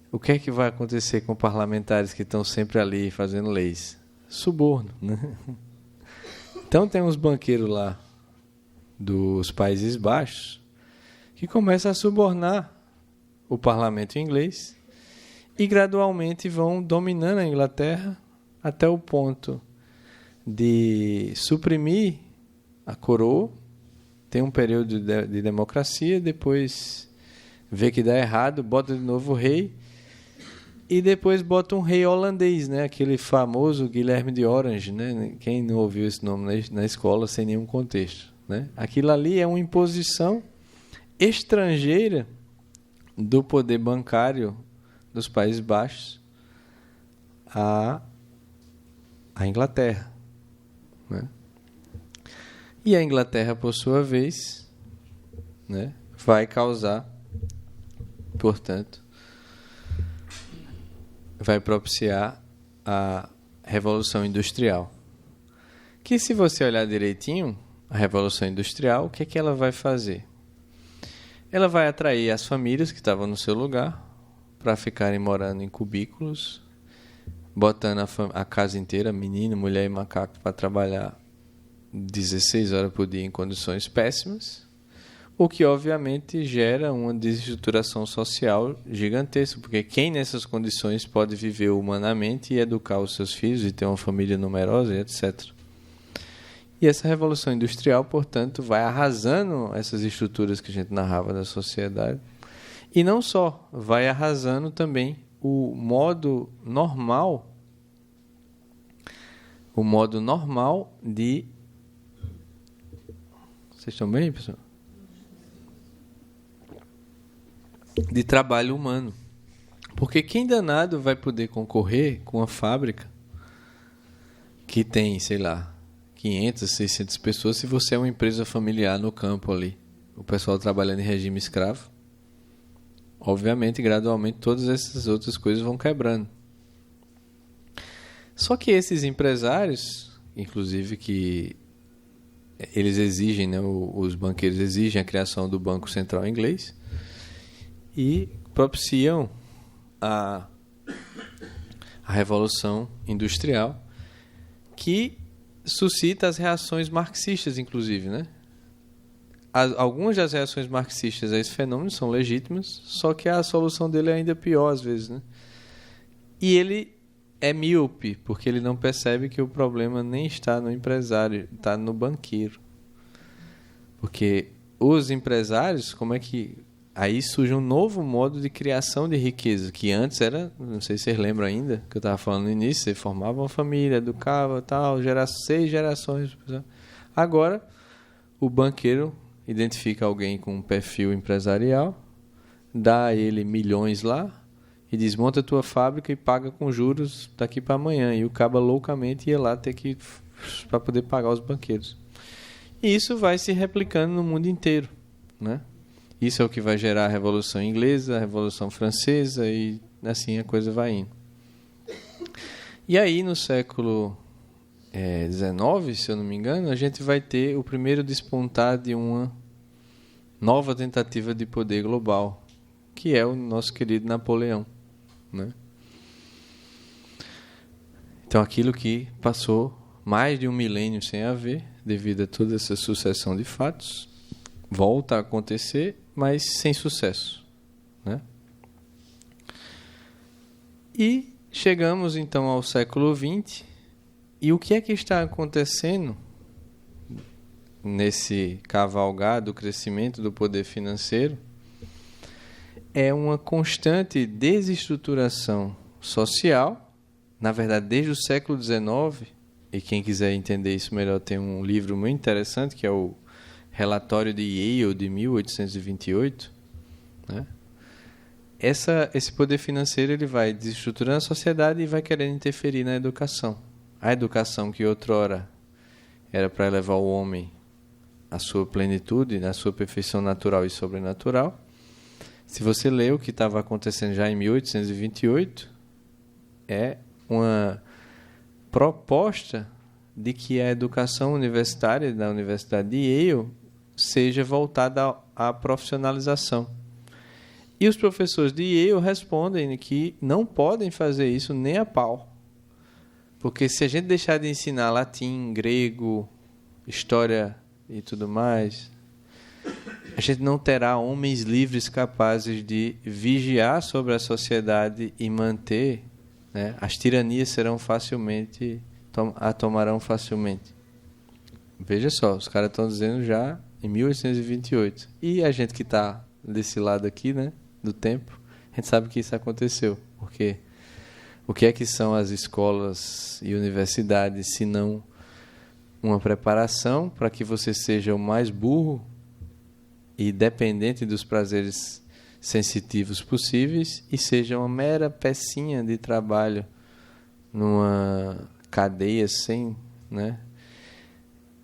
O que é que vai acontecer com parlamentares que estão sempre ali fazendo leis? Suborno, né? Então tem uns banqueiros lá dos Países Baixos que começam a subornar o parlamento inglês e gradualmente vão dominando a Inglaterra até o ponto de suprimir a coroa. Tem um período de democracia, depois vê que dá errado, bota de novo o rei e depois bota um rei holandês, né? Aquele famoso Guilherme de Orange, né? Quem não ouviu esse nome na escola sem nenhum contexto, né? Aquilo ali é uma imposição estrangeira do poder bancário dos Países Baixos à Inglaterra, né? E a Inglaterra, por sua vez, né, vai causar, portanto, vai propiciar a Revolução Industrial. Que, se você olhar direitinho, a Revolução Industrial, o que é que ela vai fazer? Ela vai atrair as famílias que estavam no seu lugar para ficarem morando em cubículos, botando a casa inteira, menino, mulher e macaco, para trabalhar 16 horas por dia em condições péssimas, o que obviamente gera uma desestruturação social gigantesca, porque quem nessas condições pode viver humanamente e educar os seus filhos e ter uma família numerosa, e etc. E essa Revolução Industrial, portanto, vai arrasando essas estruturas que a gente narrava da sociedade, e não só, vai arrasando também o modo normal de... Vocês estão bem, pessoal? De trabalho humano. Porque quem danado vai poder concorrer com uma fábrica que tem, sei lá, 500, 600 pessoas se você é uma empresa familiar no campo ali? O pessoal trabalhando em regime escravo. Obviamente, gradualmente, todas essas outras coisas vão quebrando. Só que esses empresários, inclusive que eles exigem, né, os banqueiros exigem a criação do Banco Central Inglês e propiciam a Revolução Industrial, que suscita as reações marxistas, inclusive, né? Algumas das reações marxistas a esse fenômeno são legítimas, só que a solução dele é ainda pior às vezes, né? E ele é míope, porque ele não percebe que o problema nem está no empresário, está no banqueiro. Porque os empresários, como é que... Aí surge um novo modo de criação de riqueza, que antes era, não sei se vocês lembram ainda, que eu estava falando no início, você formava uma família, educava, tal, 6 gerações. Agora, o banqueiro identifica alguém com um perfil empresarial, dá a ele milhões lá, e desmonta a tua fábrica e paga com juros daqui para amanhã. E o caba loucamente ia lá ter que para poder pagar os banqueiros. E isso vai se replicando no mundo inteiro, né? Isso é o que vai gerar a Revolução Inglesa, a Revolução Francesa e assim a coisa vai indo. E aí no século XIX, se eu não me engano, a gente vai ter o primeiro despontar de uma nova tentativa de poder global, que é o nosso querido Napoleão, né? Então aquilo que passou mais de um milênio sem haver, devido a toda essa sucessão de fatos, volta a acontecer, mas sem sucesso, né? E chegamos então ao século XX, e o que é que está acontecendo nesse cavalgar do crescimento do poder financeiro? É uma constante desestruturação social, na verdade desde o século XIX, e quem quiser entender isso melhor tem um livro muito interessante, que é o Relatório de Yale de 1828, né? Esse poder financeiro ele vai desestruturando a sociedade e vai querendo interferir na educação. A educação que outrora era para levar o homem à sua plenitude, à sua perfeição natural e sobrenatural. Se você ler o que estava acontecendo já em 1828, é uma proposta de que a educação universitária da Universidade de Yale seja voltada à profissionalização. E os professores de Yale respondem que não podem fazer isso nem a pau. Porque se a gente deixar de ensinar latim, grego, história e tudo mais, a gente não terá homens livres capazes de vigiar sobre a sociedade e manter, né? As tiranias serão facilmente, a tomarão facilmente. Veja só, os caras estão dizendo já em 1828. E a gente que está desse lado aqui, né? do tempo, a gente sabe que isso aconteceu. Porque o que é que são as escolas e universidades, se não uma preparação para que você seja o mais burro e dependente dos prazeres sensitivos possíveis e seja uma mera pecinha de trabalho numa cadeia sem, né,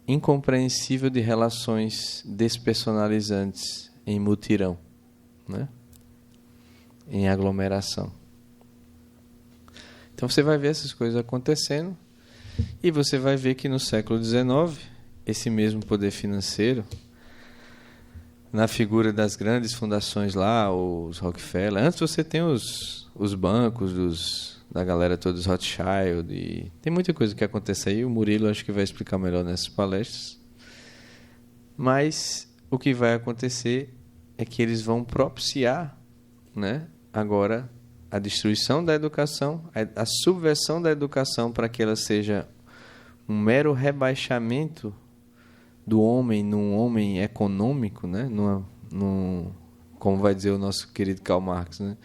incompreensível de relações despersonalizantes em mutirão, né, em aglomeração. Então você vai ver essas coisas acontecendo e você vai ver que no século XIX, esse mesmo poder financeiro, na figura das grandes fundações lá, os Rockefeller, antes você tem os bancos da galera toda, os Rothschild, e tem muita coisa que acontece aí, o Murilo acho que vai explicar melhor nessas palestras. Mas o que vai acontecer é que eles vão propiciar, né, agora a destruição da educação, a subversão da educação para que ela seja um mero rebaixamento do homem num homem econômico, né? Como vai dizer o nosso querido Karl Marx, né?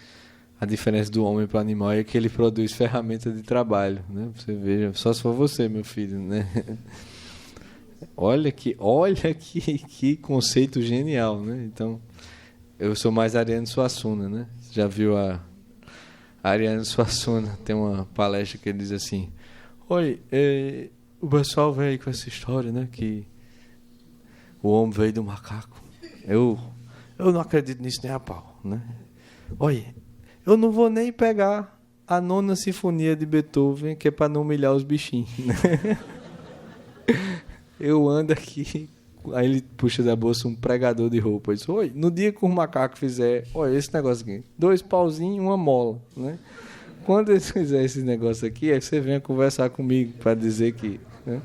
A diferença do homem para o animal é que ele produz ferramentas de trabalho, né? Você veja, só se for você, meu filho, né? Olha que conceito genial, né? Então, eu sou mais Ariano Suassuna, né? Você já viu a Ariano Suassuna? Tem uma palestra que ele diz assim: oi, o pessoal vem aí com essa história, né? Que o homem veio do macaco. Eu não acredito nisso nem a pau, né? Olha, eu não vou nem pegar a nona sinfonia de Beethoven, que é para não humilhar os bichinhos, né? Eu ando aqui, aí ele puxa da bolsa um pregador de roupa e diz: oi, no dia que o macaco fizer, olha esse negócio aqui, 2 pauzinhos e uma mola, né? Quando eles fizerem esse negócio aqui, aí você venha conversar comigo para dizer que, né?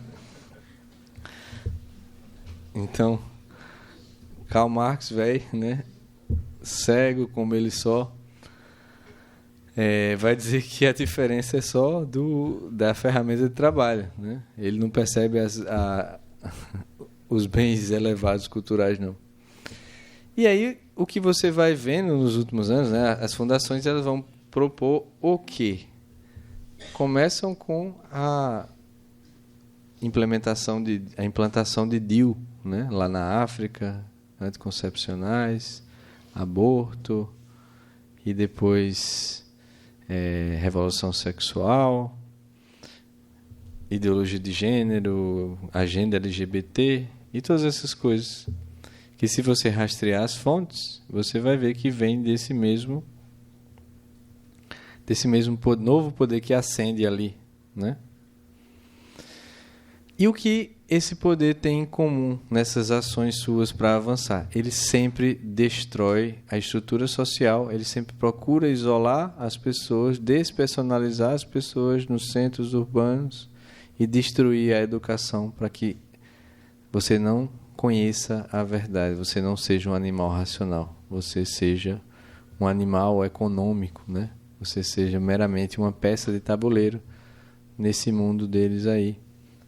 Então, Karl Marx, velho, né, cego como ele só, vai dizer que a diferença é só da ferramenta de trabalho, né? Ele não percebe os bens elevados culturais, não. E aí, o que você vai vendo nos últimos anos, né, as fundações elas vão propor o quê? Começam com a implantação de DIU, né, lá na África, anticoncepcionais, aborto, e depois revolução sexual, ideologia de gênero, agenda LGBT e todas essas coisas que, se você rastrear as fontes, você vai ver que vem desse mesmo novo poder que ascende ali, né? E o que esse poder tem em comum nessas ações suas para avançar? Ele sempre destrói a estrutura social, ele sempre procura isolar as pessoas, despersonalizar as pessoas nos centros urbanos e destruir a educação para que você não conheça a verdade, você não seja um animal racional, você seja um animal econômico, né? Você seja meramente uma peça de tabuleiro nesse mundo deles aí,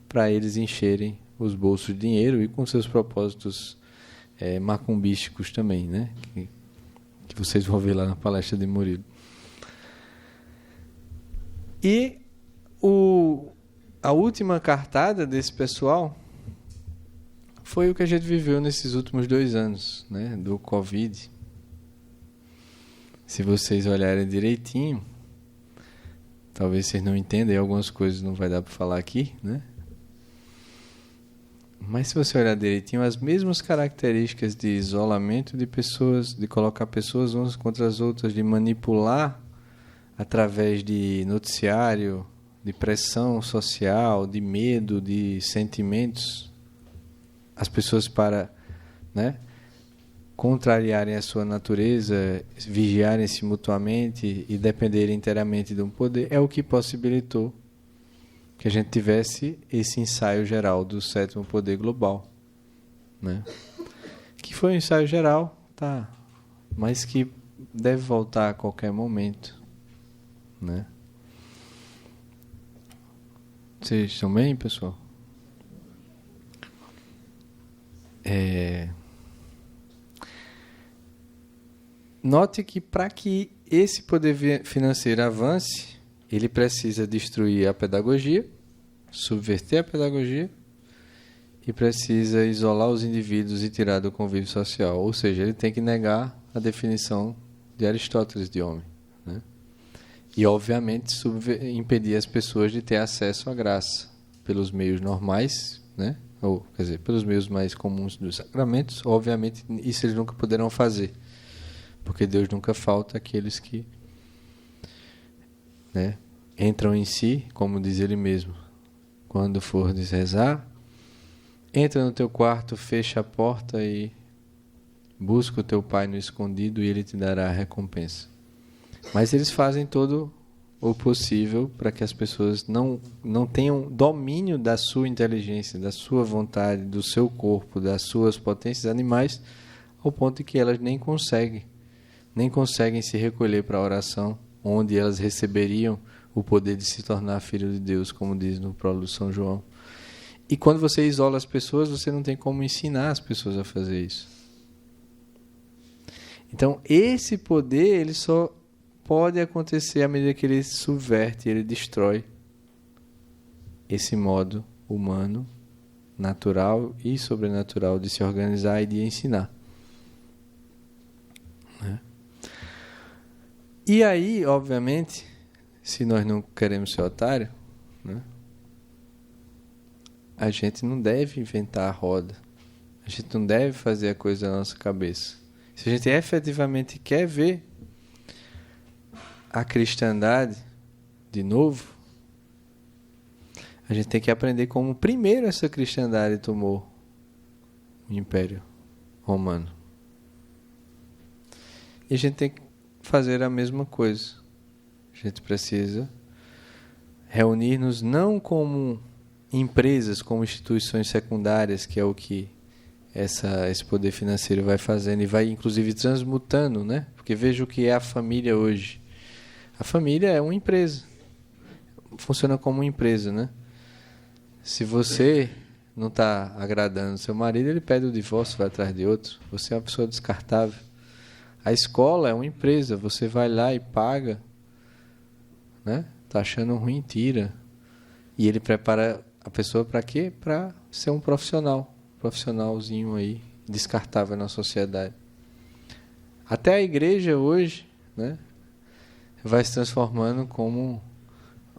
para eles encherem os bolsos de dinheiro e com seus propósitos macumbísticos também, né? Que vocês vão ver lá na palestra de Murilo. E a última cartada desse pessoal foi o que a gente viveu nesses últimos 2 anos, né? Do Covid. Se vocês olharem direitinho, talvez vocês não entendam, algumas coisas não vai dar para falar aqui, né? Mas se você olhar direitinho, as mesmas características de isolamento de pessoas, de colocar pessoas umas contra as outras, de manipular através de noticiário, de pressão social, de medo, de sentimentos, as pessoas para, né, contrariarem a sua natureza, vigiarem-se mutuamente e dependerem inteiramente de um poder, é o que possibilitou que a gente tivesse esse ensaio geral do 7º poder global, né? Que foi um ensaio geral, tá, mas que deve voltar a qualquer momento, né? Vocês estão bem, pessoal? Note que para que esse poder financeiro avance, ele precisa destruir a pedagogia, subverter a pedagogia e precisa isolar os indivíduos e tirar do convívio social. Ou seja, ele tem que negar a definição de Aristóteles de homem, né? E, obviamente, impedir as pessoas de ter acesso à graça pelos meios normais, né? Ou, quer dizer, pelos meios mais comuns dos sacramentos. Obviamente, isso eles nunca poderão fazer, porque Deus nunca falta àqueles que, né, entram em si, como diz ele mesmo. Quando fores rezar, entra no teu quarto, fecha a porta e busca o teu Pai no escondido e Ele te dará a recompensa. Mas eles fazem todo o possível para que as pessoas não tenham domínio da sua inteligência, da sua vontade, do seu corpo, das suas potências animais, ao ponto de que elas nem conseguem se recolher para a oração, onde elas receberiam o poder de se tornar filho de Deus, como diz no prólogo de São João. E quando você isola as pessoas, você não tem como ensinar as pessoas a fazer isso. Então, esse poder, ele só pode acontecer à medida que ele subverte, ele destrói esse modo humano, natural e sobrenatural de se organizar e de ensinar, né? E aí, obviamente, se nós não queremos ser otário, né, a gente não deve inventar a roda. A gente não deve fazer a coisa da nossa cabeça. Se a gente efetivamente quer ver a cristandade de novo, a gente tem que aprender como primeiro essa cristandade tomou o Império Romano. E a gente tem que fazer a mesma coisa. A gente precisa reunir-nos não como empresas, como instituições secundárias, que é o que esse poder financeiro vai fazendo e vai inclusive transmutando, né? Porque veja o que é a família hoje. A família é uma empresa. Funciona como uma empresa, né? Se você não está agradando seu marido, ele pede o divórcio, vai atrás de outro. Você é uma pessoa descartável. A escola é uma empresa. Você vai lá e paga, né? Tá achando ruim, tira. E ele prepara a pessoa para quê? Para ser um profissionalzinho aí, descartável na sociedade. Até a igreja hoje, né, vai se transformando como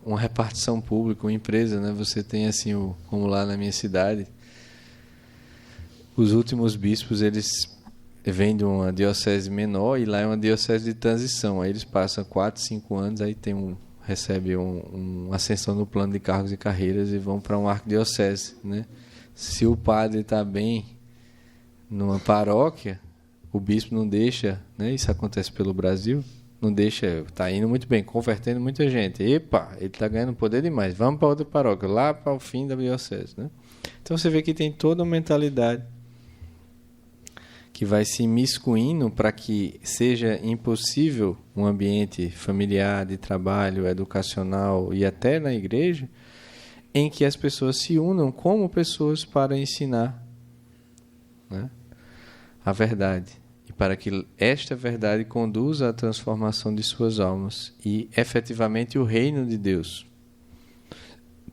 uma repartição pública, uma empresa, né? Você tem assim, como lá na minha cidade, os últimos bispos, eles vêm de uma diocese menor e lá é uma diocese de transição. Aí eles passam 4, 5 anos, aí recebe uma ascensão no plano de cargos e carreiras e vão para uma arquidiocese, né? Se o padre está bem numa paróquia, o bispo não deixa, né? Isso acontece pelo Brasil, não deixa, está indo muito bem, convertendo muita gente. Epa, ele está ganhando poder demais, vamos para outra paróquia, lá para o fim da diocese, né? Então você vê que tem toda uma mentalidade que vai se imiscuindo para que seja impossível um ambiente familiar, de trabalho, educacional e até na igreja, em que as pessoas se unam como pessoas para ensinar, né, a verdade. E para que esta verdade conduza à transformação de suas almas e, efetivamente, o reino de Deus.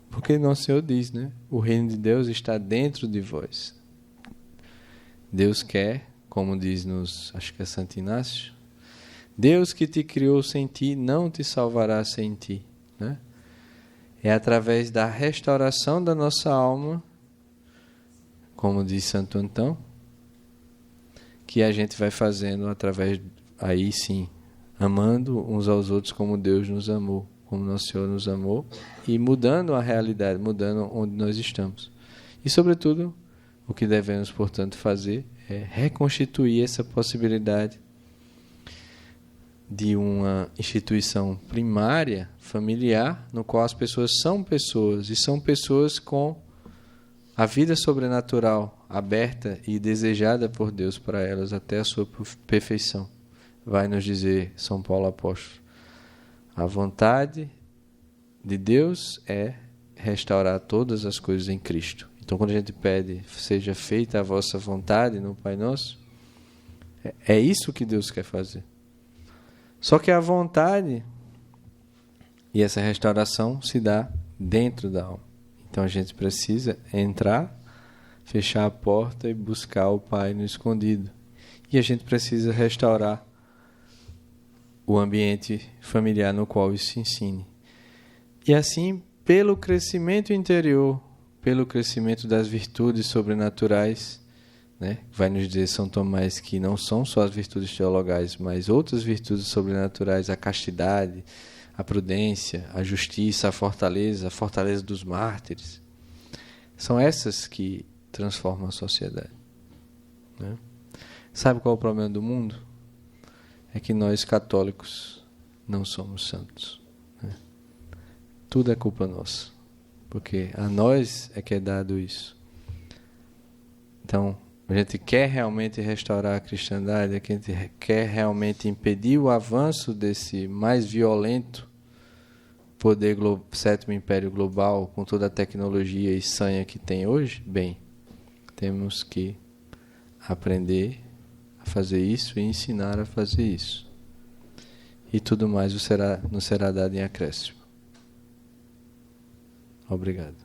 Porque nosso Senhor diz, né? O reino de Deus está dentro de vós. Deus quer, como diz acho que é Santo Inácio, Deus que te criou sem ti, não te salvará sem ti, né? É através da restauração da nossa alma, como diz Santo Antão, que a gente vai fazendo através, aí sim, amando uns aos outros como Deus nos amou, como nosso Senhor nos amou, e mudando a realidade, mudando onde nós estamos. E, sobretudo, o que devemos, portanto, fazer é reconstituir essa possibilidade de uma instituição primária, familiar, no qual as pessoas são pessoas, e são pessoas com a vida sobrenatural aberta e desejada por Deus para elas até a sua perfeição. Vai nos dizer São Paulo Apóstolo: a vontade de Deus é restaurar todas as coisas em Cristo. Então, quando a gente pede, seja feita a vossa vontade no Pai Nosso, é isso que Deus quer fazer. Só que a vontade e essa restauração se dá dentro da alma. Então a gente precisa entrar, fechar a porta e buscar o Pai no escondido. E a gente precisa restaurar o ambiente familiar no qual isso se ensine. E assim, pelo crescimento interior, pelo crescimento das virtudes sobrenaturais, né? Vai nos dizer São Tomás que não são só as virtudes teologais, mas outras virtudes sobrenaturais, a castidade, a prudência, a justiça, a fortaleza dos mártires. São essas que transformam a sociedade, né? Sabe qual é o problema do mundo? É que nós católicos não somos santos, né? Tudo é culpa nossa, porque a nós é que é dado isso. Então, a gente quer realmente restaurar a cristandade, a gente quer realmente impedir o avanço desse mais violento poder sétimo império global, com toda a tecnologia e sanha que tem hoje. Bem, temos que aprender a fazer isso e ensinar a fazer isso. E tudo mais nos será dado em acréscimo. Obrigado.